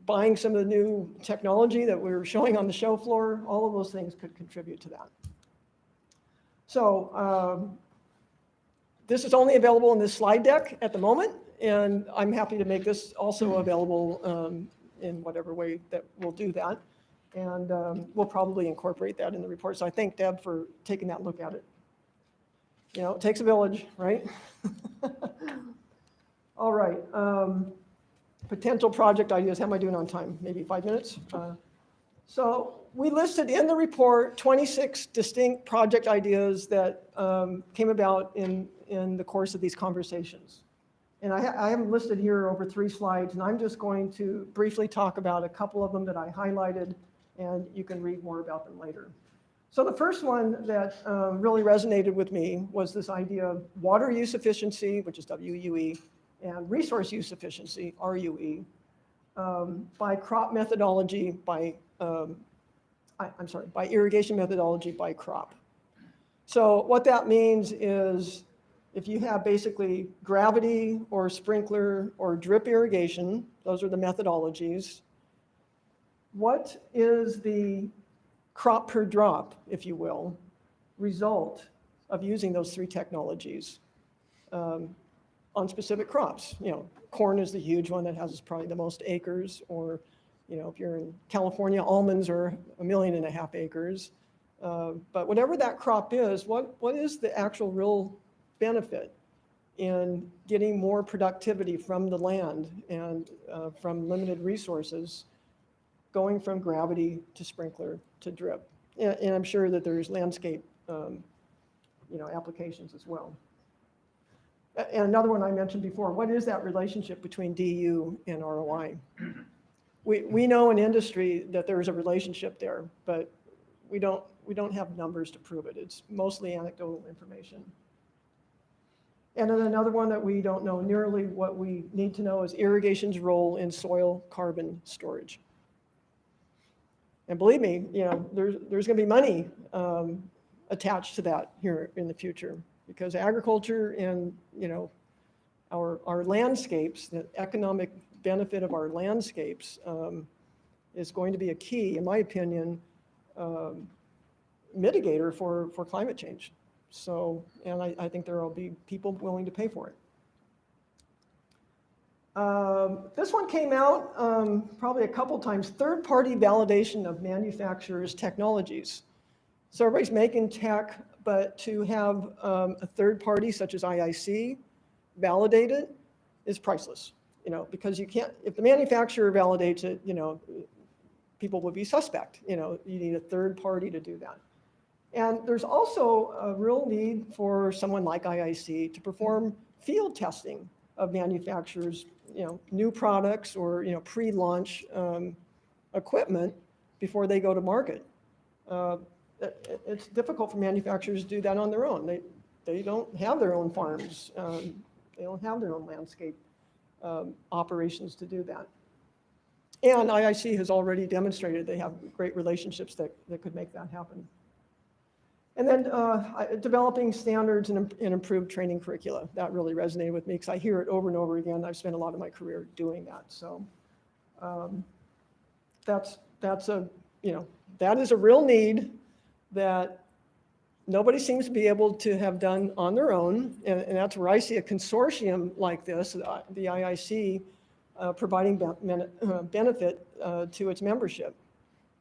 buying some of the new technology that we were showing on the show floor. All of those things could contribute to that. So this is only available in this slide deck at the moment, and I'm happy to make this also available in whatever way that we'll do that. And we'll probably incorporate that in the report. So I thank Deb for taking that look at it. It takes a village, right? All right. Potential project ideas. How am I doing on time? Maybe 5 minutes? So we listed in the report 26 distinct project ideas that came about in the course of these conversations. And I have them listed here over 3 slides, and I'm just going to briefly talk about a couple of them that I highlighted, and you can read more about them later. So the first one that really resonated with me was this idea of water use efficiency, which is WUE, and resource use efficiency, RUE, by crop methodology, by irrigation methodology by crop. So what that means is if you have basically gravity or sprinkler or drip irrigation, those are the methodologies, what is the crop per drop, if you will, result of using those 3 technologies on specific crops? Corn is the huge one that has probably the most acres, or if you're in California, almonds are 1.5 million acres. But whatever that crop is, what is the actual real benefit in getting more productivity from the land and from limited resources, going from gravity to sprinkler to drip? And I'm sure that there's landscape applications as well. And another one I mentioned before, what is that relationship between DU and ROI? We know in industry that there is a relationship there, but we don't have numbers to prove it. It's mostly anecdotal information. And then another one that we don't know nearly what we need to know is irrigation's role in soil carbon storage. And believe me, there's going to be money attached to that here in the future, because agriculture and our landscapes, the economic benefit of our landscapes is going to be a key, in my opinion, mitigator for climate change. So, and I think there will be people willing to pay for it. This one came out probably a couple times, third-party validation of manufacturers' technologies. So everybody's making tech, but to have a third party such as IIC validate it is priceless, you know, because you can't, if the manufacturer validates it, you know, people would be suspect, you know, you need a third party to do that. And there's also a real need for someone like IIC to perform field testing of manufacturers, you know, new products or, you know, pre-launch equipment before they go to market. It's difficult for manufacturers to do that on their own. They don't have their own farms. They don't have their own landscape operations to do that. And IIC has already demonstrated they have great relationships that could make that happen. And then developing standards and improved training curricula. That really resonated with me because I hear it over and over again. I've spent a lot of my career doing that. So that's a, you know, that is a real need that nobody seems to be able to have done on their own. And that's where I see a consortium like this, the IIC, providing benefit to its membership.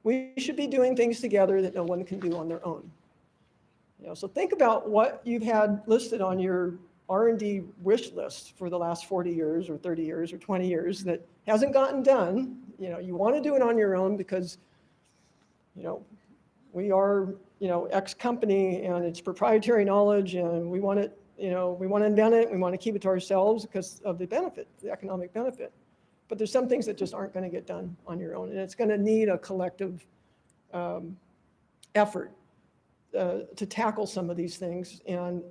We should be doing things together that no one can do on their own. You know, so think about what you've had listed on your R&D wish list for the last 40 years or 30 years or 20 years that hasn't gotten done. You know, you want to do it on your own because, you know, we are, you know, X company and it's proprietary knowledge and we want it, you know, we want to invent it, we want to keep it to ourselves because of the benefit, the economic benefit. But there's some things that just aren't going to get done on your own, and it's going to need a collective effort to tackle some of these things. And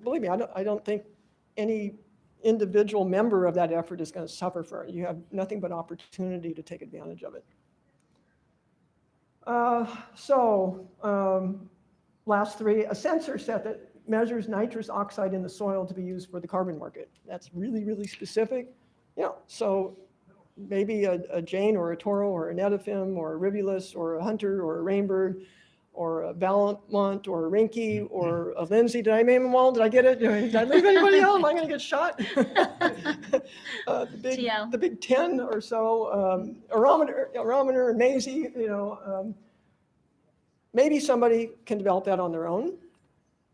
believe me, I don't think any individual member of that effort is going to suffer for it. You have nothing but opportunity to take advantage of it. Last three, a sensor set that measures nitrous oxide in the soil to be used for the carbon market. That's really, really specific. You know, so maybe a Jane or a Toro or an Edifim or a Rivulus or a Hunter or a Rainbird or a Valmont or a Rinky or a Lindsay. Did I name them all? Did I get it? Did I leave anybody out? Am I going to get shot? The big 10 or so, Arometer and Maisie, you know, maybe somebody can develop that on their own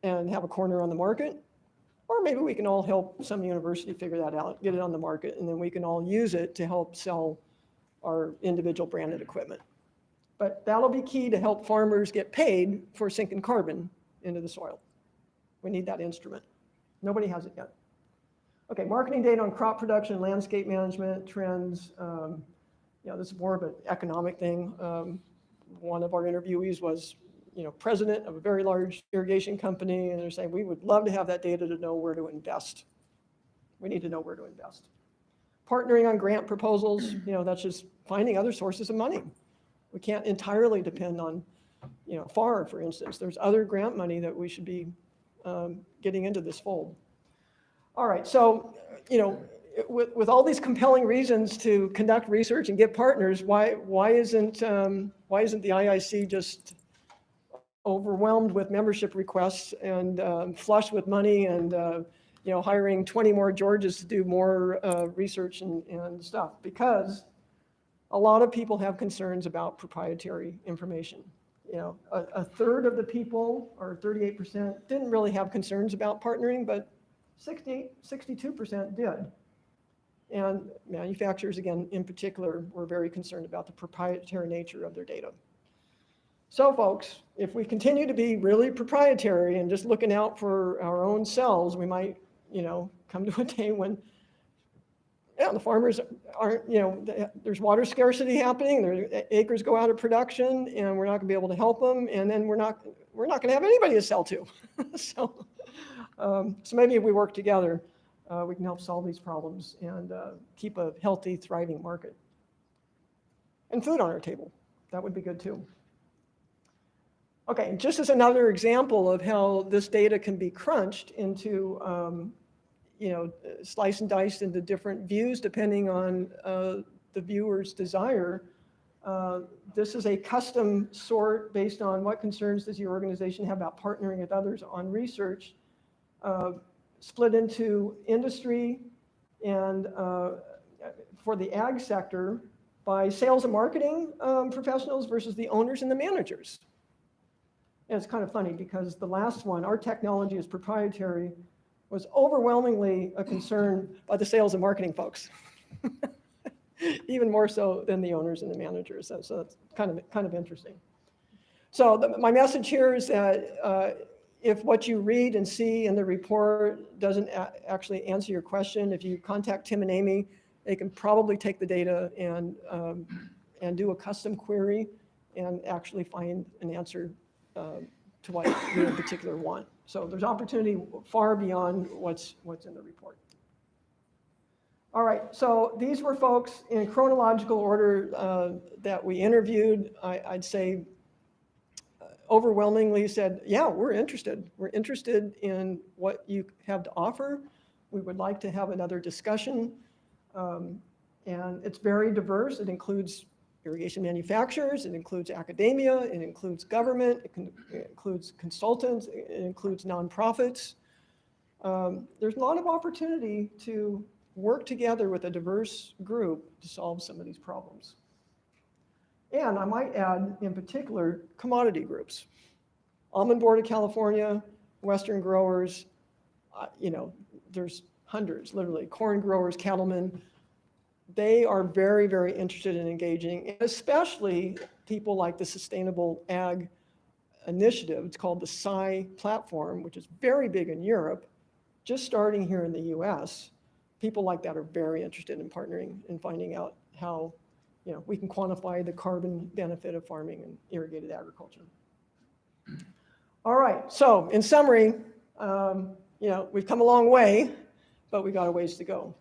and have a corner on the market. Or maybe we can all help some university figure that out, get it on the market, and then we can all use it to help sell our individual branded equipment. But that'll be key to help farmers get paid for sinking carbon into the soil. We need that instrument. Nobody has it yet. Okay, marketing data on crop production, landscape management, trends. You know, this is more of an economic thing. One of our interviewees was, you know, president of a very large irrigation company, and they're saying, we would love to have that data to know where to invest. We need to know where to invest. Partnering on grant proposals, you know, that's just finding other sources of money. We can't entirely depend on, you know, FAR, for instance. There's other grant money that we should be getting into this fold. All right, so, you know, with all these compelling reasons to conduct research and get partners, why isn't the IIC just overwhelmed with membership requests and flush with money and you know, hiring 20 more Georges to do more research and stuff? Because a lot of people have concerns about proprietary information. You know, a third of the people, or 38%, didn't really have concerns about partnering, but 62% did. And manufacturers, again, in particular, were very concerned about the proprietary nature of their data. So folks, if we continue to be really proprietary and just looking out for our own selves, we might, you know, come to a day when, yeah, the farmers aren't, you know, there's water scarcity happening, their acres go out of production, and we're not gonna be able to help them, and then we're not gonna have anybody to sell to. So maybe if we work together, we can help solve these problems and keep a healthy, thriving market. And food on our table, that would be good too. Okay, just as another example of how this data can be crunched into, you know, sliced and diced into different views depending on the viewer's desire. This is a custom sort based on what concerns does your organization have about partnering with others on research, split into industry and for the ag sector by sales and marketing professionals versus the owners and the managers. And it's kind of funny because the last one, our technology is proprietary, was overwhelmingly a concern by the sales and marketing folks. Even more so than the owners and the managers. So that's kind of interesting. So my message here is that if what you read and see in the report doesn't actually answer your question, if you contact Tim and Amy, they can probably take the data and do a custom query and actually find an answer to what you in particular want. So there's opportunity far beyond what's in the report. All right, so these were folks in chronological order that we interviewed. I'd say overwhelmingly said, yeah, we're interested. We're interested in what you have to offer. We would like to have another discussion. And it's very diverse. It includes irrigation manufacturers, it includes academia, it includes government, it includes consultants, it includes nonprofits. There's a lot of opportunity to work together with a diverse group to solve some of these problems. And I might add, in particular, commodity groups. Almond Board of California, Western growers, there's hundreds, literally, corn growers, cattlemen. They are very, very interested in engaging, and especially people like the Sustainable Ag Initiative. It's called the SCI platform, which is very big in Europe, just starting here in the US. People like that are very interested in partnering and finding out how we can quantify the carbon benefit of farming and irrigated agriculture. All right, so in summary, we've come a long way, but we got a ways to go.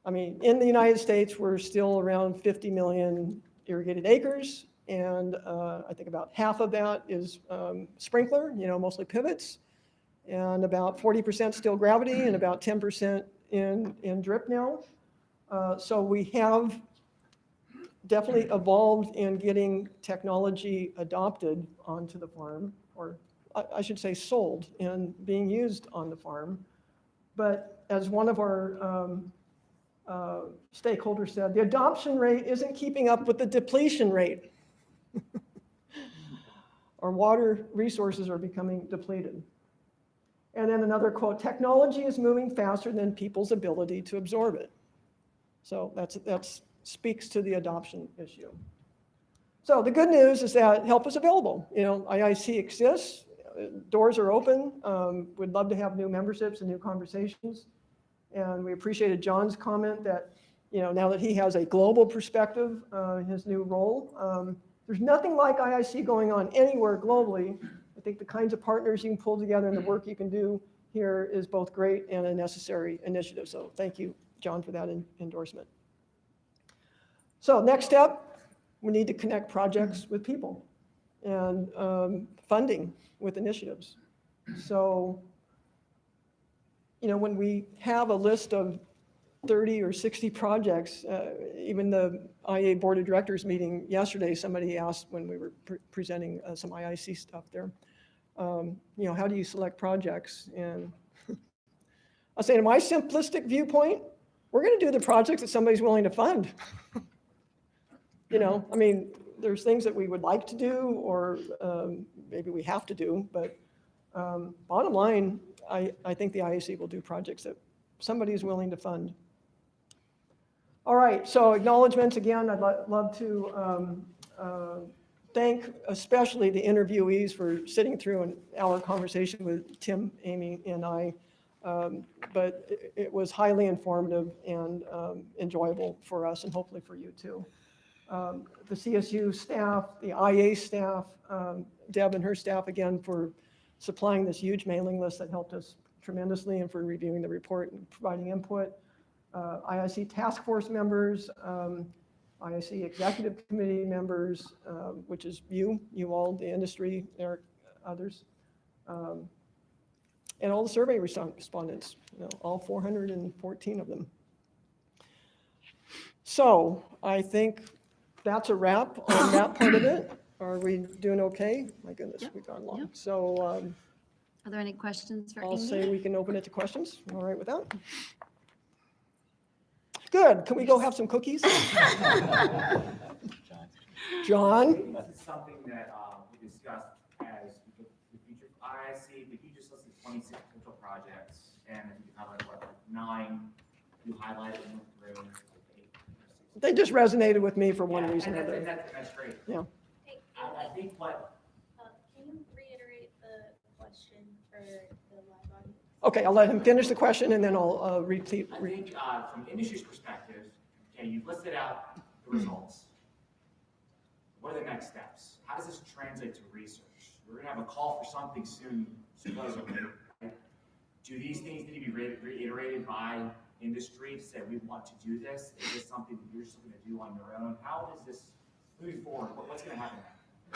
I mean, in the United States, we're still around 50 million irrigated acres, and I think about half of that is sprinkler, mostly pivots, and about 40% still gravity, and about 10% in drip now. So we have definitely evolved in getting technology adopted onto the farm, or I should say sold and being used on the farm. But as one of our stakeholders said, the adoption rate isn't keeping up with the depletion rate. Our water resources are becoming depleted. And then another quote, technology is moving faster than people's ability to absorb it. So that speaks to the adoption issue. So the good news is that help is available. IIC exists, doors are open. We'd love to have new memberships and new conversations. And we appreciated John's comment that, now that he has a global perspective in his new role, there's nothing like IIC going on anywhere globally. I think the kinds of partners you can pull together and the work you can do here is both great and a necessary initiative. So thank you, John, for that endorsement. So next step, we need to connect projects with people and funding with initiatives. So, when we have a list of 30 or 60 projects, even the IA Board of Directors meeting yesterday, somebody asked when we were presenting some IIC stuff there, how do you select projects? And I'll say, to my simplistic viewpoint, we're going to do the projects that somebody's willing to fund. There's things that we would like to do, or maybe we have to do, but bottom line, I think the IAC will do projects that somebody is willing to fund. All right, so acknowledgements again. I'd love to thank especially the interviewees for sitting through an hour conversation with Tim, Amy, and I. But it was highly informative and enjoyable for us, and hopefully for you too. The CSU staff, the IA staff, Deb and her staff again for supplying this huge mailing list that helped us tremendously, and for reviewing the report and providing input. IIC task force members, IIC executive committee members, which is you all, the industry, Eric, others, and all the survey respondents, all 414 of them. So I think that's a wrap on that part of it. Are we doing okay? My goodness, we've gone long. So Are there any questions for I'll say Engi? we can open it to questions. All right with that? Good. Can we go have some cookies? John? Maybe this is something that we discussed as the future of IIC, but you just listed 26 potential projects, and I think you highlighted what, like 9 you highlighted and went through. They just resonated with me for one reason or And another. that's great. Yeah. I think what, Can you reiterate the question for the live audience? Okay, I'll let him finish the question and then I'll repeat. I think from industry's perspective, okay, you've listed out the results. What are the next steps? How does this translate to research? We're gonna have a call for something soon, supposedly. Right? Do these things need to be reiterated by industry to say we want to do this? Is this something that you're just gonna do on your own? How is this moving forward? What's gonna happen now?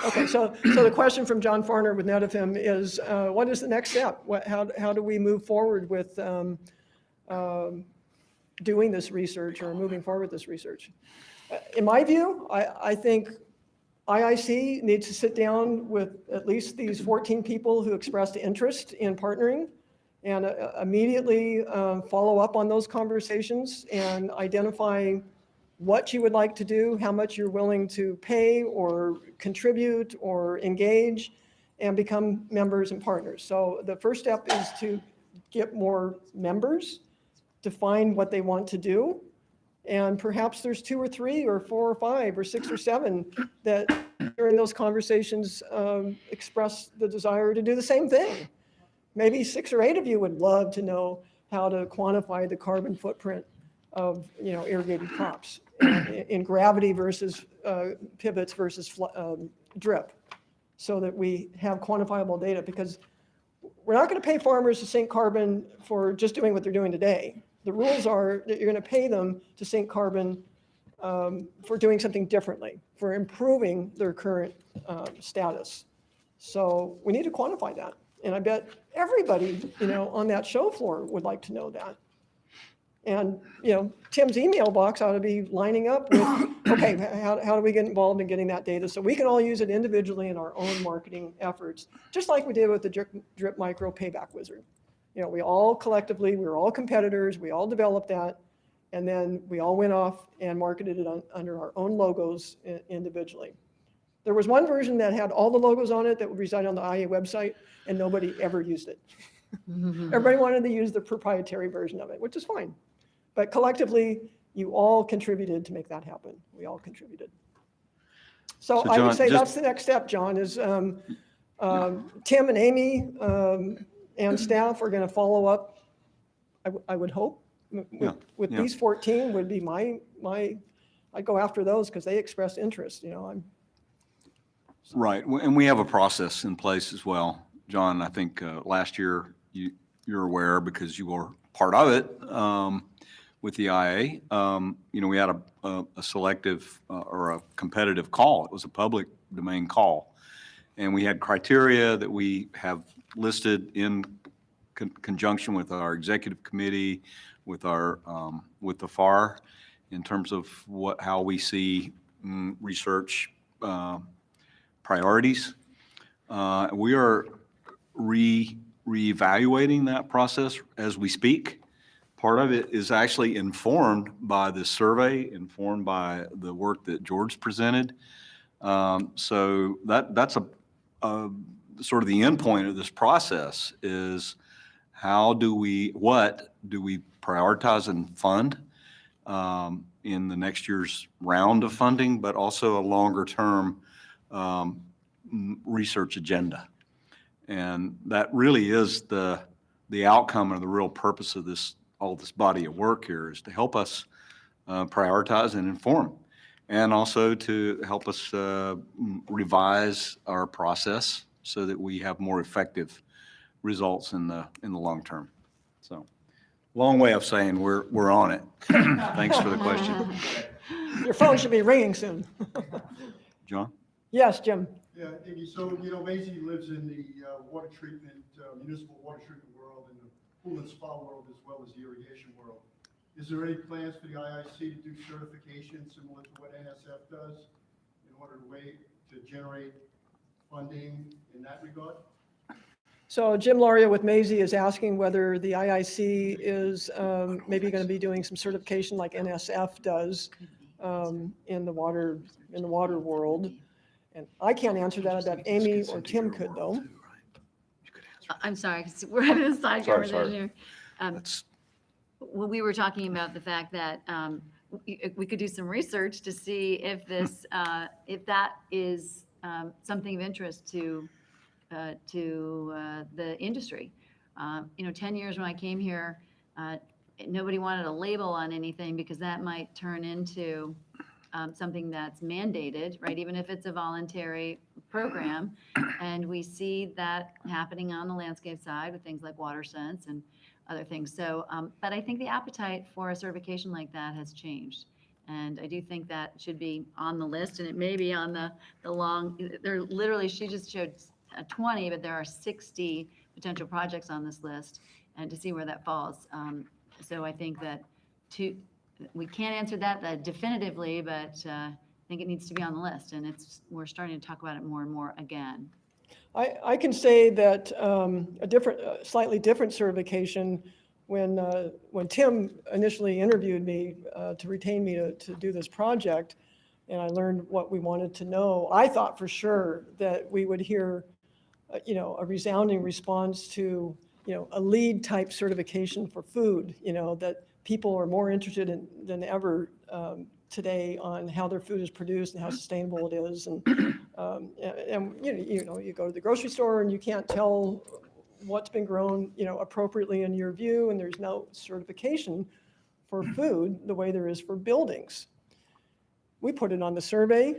Okay, so the question from John Farner with Netifim is, what is the next step? How do we move forward with doing this research or moving forward with this research? In my view, I think IIC needs to sit down with at least these 14 people who expressed interest in partnering and immediately follow up on those conversations and identify what you would like to do, how much you're willing to pay or contribute or engage, and become members and partners. So the first step is to get more members, define what they want to do, and perhaps there's 2 or 3 or 4 or 5 or 6 or 7 that during those conversations express the desire to do the same thing. Maybe 6 or 8 of you would love to know how to quantify the carbon footprint of irrigated crops in gravity versus pivots versus drip, so that we have quantifiable data, because we're not going to pay farmers to sink carbon for just doing what they're doing today. The rules are that you're going to pay them to sink carbon for doing something differently, for improving their current status. So we need to quantify that. And I bet everybody, on that show floor would like to know that. And, Tim's email box ought to be lining up with, okay, how do we get involved in getting that data so we can all use it individually in our own marketing efforts, just like we did with the Drip Micro Payback Wizard. We all collectively, we were all competitors, we all developed that, and then we all went off and marketed it under our own logos individually. There was one version that had all the logos on it that would reside on the IA website, and nobody ever used it. Everybody wanted to use the proprietary version of it, which is fine. But collectively, you all contributed to make that happen. We all contributed. So I would say that's the next step, John, is Tim and Amy and staff are going to follow up, I would hope, with these 14 would be I'd go after those because they expressed interest, Right, and we have a process in place as well. John, I think last year you're aware because you were part of it with the IA. We had a selective or a competitive call. It was a public domain call. And we had criteria that we have listed in conjunction with our executive committee, with the FAR, in terms of how we see research priorities. We are reevaluating that process as we speak. Part of it is actually informed by the survey, informed by the work that George presented. So that's a sort of the end point of this process is what do we prioritize and fund in the next year's round of funding, but also a longer term research agenda. And that really is the outcome and the real purpose of all this body of work here, is to help us prioritize and inform, and also to help us revise our process so that we have more effective results in the long term. So, long way of saying we're on it. Thanks for the question. Your phone should be ringing soon. John? Yes, Jim. Yeah, Iggy, so, Maisie lives in the water treatment, municipal water treatment world, and the pool and spa world, as well as the irrigation world. Is there any plans for the IIC to do certification similar to what NSF does? order to generate funding in that regard? So Jim Lauria with Maisie is asking whether the IIC is maybe going to be doing some certification like NSF does in the water world. And I can't answer that. That Amy or Tim could though. I'm sorry, 'cause we're having a side Sorry, conversation here. Well, we were talking about the fact that we could do some research to see if this, if that is something of interest to the industry. 10 years when I came here, nobody wanted a label on anything because that might turn into something that's mandated, right? Even if it's a voluntary program. And we see that happening on the landscape side with things like WaterSense and other things. So, but I think the appetite for a certification like that has changed. And I do think that should be on the list, and it may be on the long, there literally, she just showed 20, but there are 60 potential projects on this list, and to see where that falls. So I think that we can't answer that definitively, but I think it needs to be on the list, and we're starting to talk about it more and more again. I can say that a slightly different certification, when Tim initially interviewed me to retain me to do this project, and I learned what we wanted to know, I thought for sure that we would hear, a resounding response to, a LEED type certification for food, that people are more interested in than ever today on how their food is produced and how sustainable it is. And you go to the grocery store and you can't tell what's been grown, appropriately in your view, and there's no certification for food the way there is for buildings. We put it on the survey,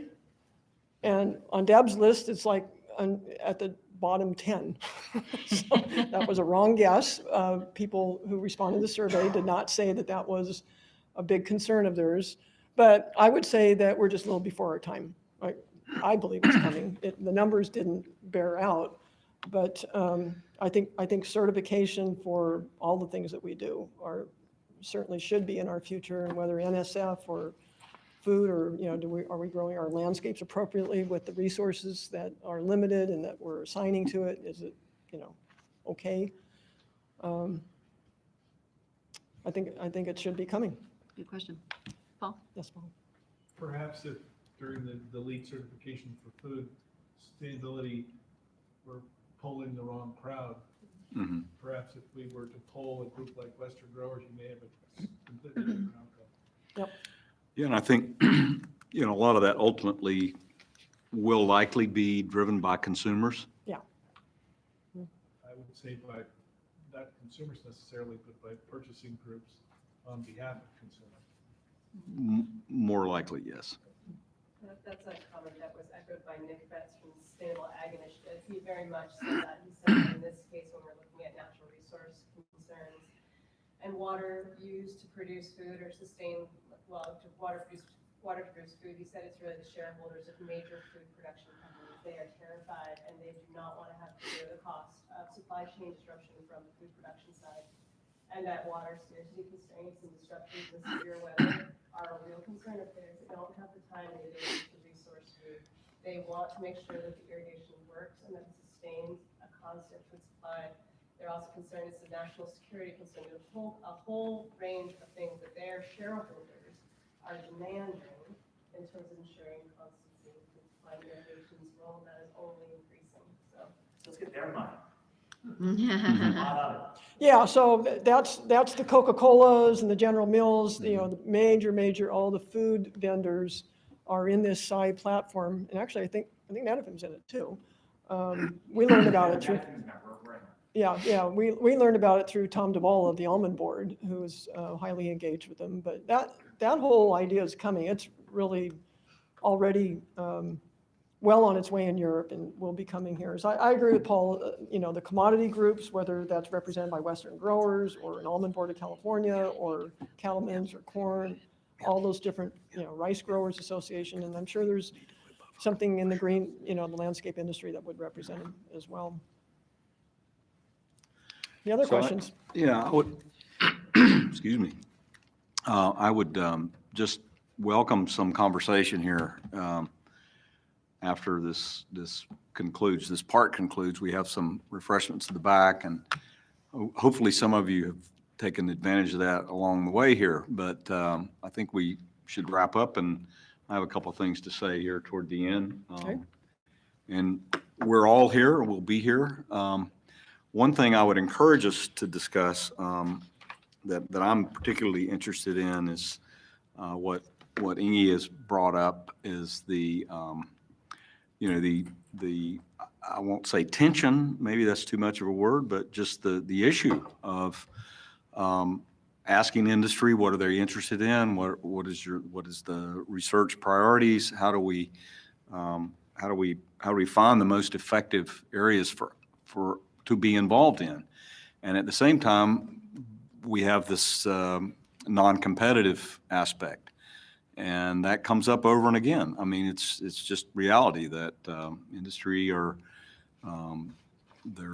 and on Deb's list, it's like at the bottom 10. So that was a wrong guess. People who responded to the survey did not say that that was a big concern of theirs. But I would say that we're just a little before our time. I believe it's coming. The numbers didn't bear out, but I think certification for all the things that we do certainly should be in our future, and whether NSF or food, or are we growing our landscapes appropriately with the resources that are limited and that we're assigning to it? Is it okay? I think it should be coming. Good question. Paul? Yes, Paul. Perhaps if during the LEED certification for food sustainability, we're polling the wrong crowd. Mm-hmm. Perhaps if we were to poll a group like Western Growers, you may have a completely different outcome. Yep. Yeah, and I think, a lot of that ultimately will likely be driven by consumers. Yeah. I would say by not consumers necessarily, but by purchasing groups on behalf of consumers. More likely, yes. That's a comment that was echoed by Nick Betts from Sustainable Ag Initiative. He very much said that. He said in this case, when we're looking at natural resource concerns and water used to produce food or sustain, water to produce food, he said it's really the shareholders of major food production companies. They are terrified and they do not want to have to bear the cost of supply chain disruption from the food production side. And that water scarcity constraints and disruptions in severe weather are a real concern of theirs. They don't have the time and the ability to resource food. They want to make sure that the irrigation works and that it sustains a constant food supply. They're also concerned it's a national security concern. There's a whole range of things that their shareholders are demanding in terms of ensuring constancy in supply. Irrigation's role that is only increasing. So let's get their money. Yeah, so that's the Coca-Colas and the General Mills, the major, all the food vendors are in this SCI platform. And actually, I think Netafim's in it too. We learned about it through, we learned about it through Tom Duvall of the Almond Board, who's highly engaged with them. But that whole idea is coming. It's really already well on its way in Europe and will be coming here. So I agree with Paul, the commodity groups, whether that's represented by Western Growers or an Almond Board of California or cattlemen's or corn, all those different, Rice Growers Association. And I'm sure there's something in the green, the landscape industry that would represent them as well. Any other questions? I would, excuse me. I would just welcome some conversation here. after this concludes, this part concludes, we have some refreshments in the back, and hopefully some of you have taken advantage of that along the way here. But I think we should wrap up, and I have a couple of things to say here toward the end. Okay. And we're all here, we'll be here. One thing I would encourage us to discuss that I'm particularly interested in is what Engi has brought up is the I won't say tension, maybe that's too much of a word, but just the issue of asking industry, what are they interested in? What is the research priorities? How do we find the most effective areas to be involved in? And at the same time, we have this non-competitive aspect, and that comes up over and again. I mean, it's just reality that industry they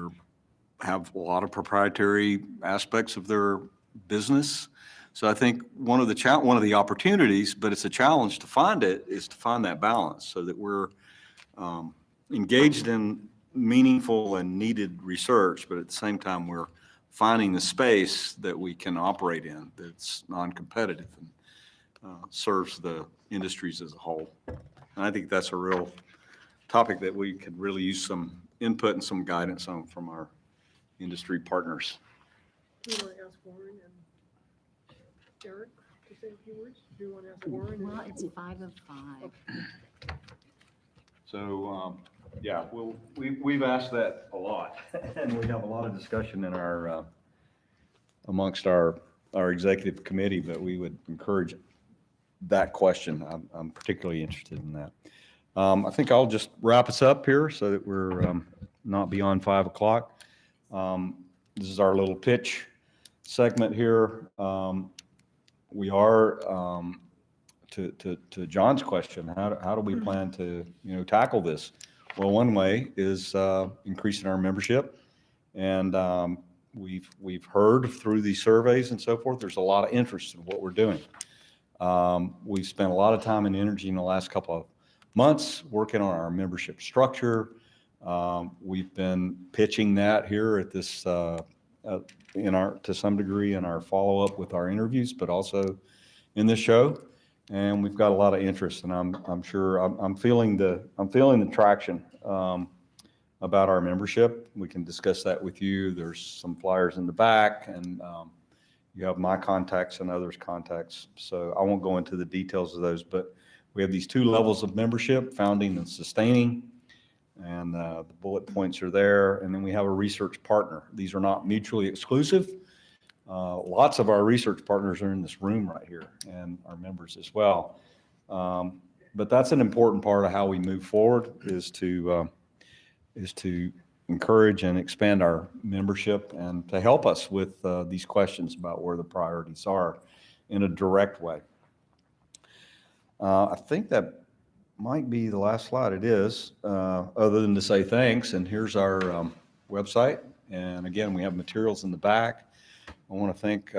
have a lot of proprietary aspects of their business. So I think one of the opportunities, but it's a challenge to find it, is to find that balance so that we're engaged in meaningful and needed research, but at the same time we're finding the space that we can operate in that's non-competitive and serves the industries as a whole. And I think that's a real topic that we could really use some input and some guidance on from our industry partners. Do you want to ask Warren and Eric to say a few words? Do you want to ask Warren? Well, it's 5 of 5. So, yeah, we've asked that a lot, and we have a lot of discussion in our amongst our executive committee, but we would encourage that question. I'm particularly interested in that. I think I'll just wrap us up here so that we're not beyond 5 o'clock. This is our little pitch segment here. We are to John's question, how do we plan to tackle this? Well, one way is increasing our membership, and we've heard through these surveys and so forth, there's a lot of interest in what we're doing. We've spent a lot of time and energy in the last couple of months working on our membership structure. We've been pitching that here at this to some degree in our follow-up with our interviews, but also in this show. And we've got a lot of interest, and I'm sure I'm feeling the traction about our membership. We can discuss that with you. There's some flyers in the back, and you have my contacts and others' contacts. So I won't go into the details of those, but we have these 2 levels of membership: founding and sustaining, and the bullet points are there. And then we have a research partner. These are not mutually exclusive. Lots of our research partners are in this room right here, and our members as well. But that's an important part of how we move forward, is to encourage and expand our membership and to help us with these questions about where the priorities are in a direct way. I think that might be the last slide. It is, other than to say thanks. And here's our website. And again, we have materials in the back. I want to thank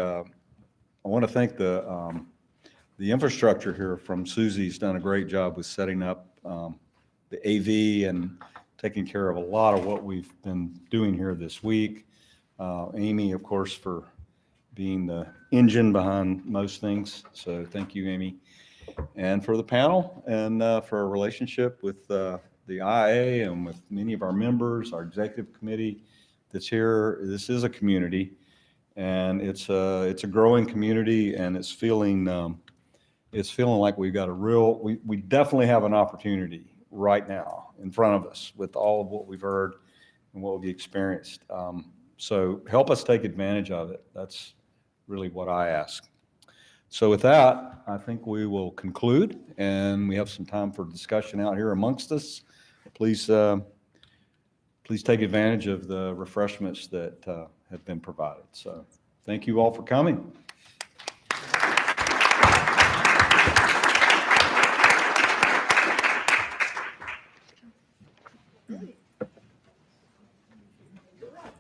the infrastructure here from Susie's done a great job with setting up the AV and taking care of a lot of what we've been doing here this week. Amy, of course, for being the engine behind most things. So thank you, Amy. And for the panel, and for our relationship with the IA and with many of our members, our executive committee that's here. This is a community, and it's a growing community, and it's feeling like we've got we definitely have an opportunity right now in front of us with all of what we've heard and what we've experienced. So help us take advantage of it. That's really what I ask. So with that, I think we will conclude, and we have some time for discussion out here amongst us. Please take advantage of the refreshments that have been provided. So thank you all for coming.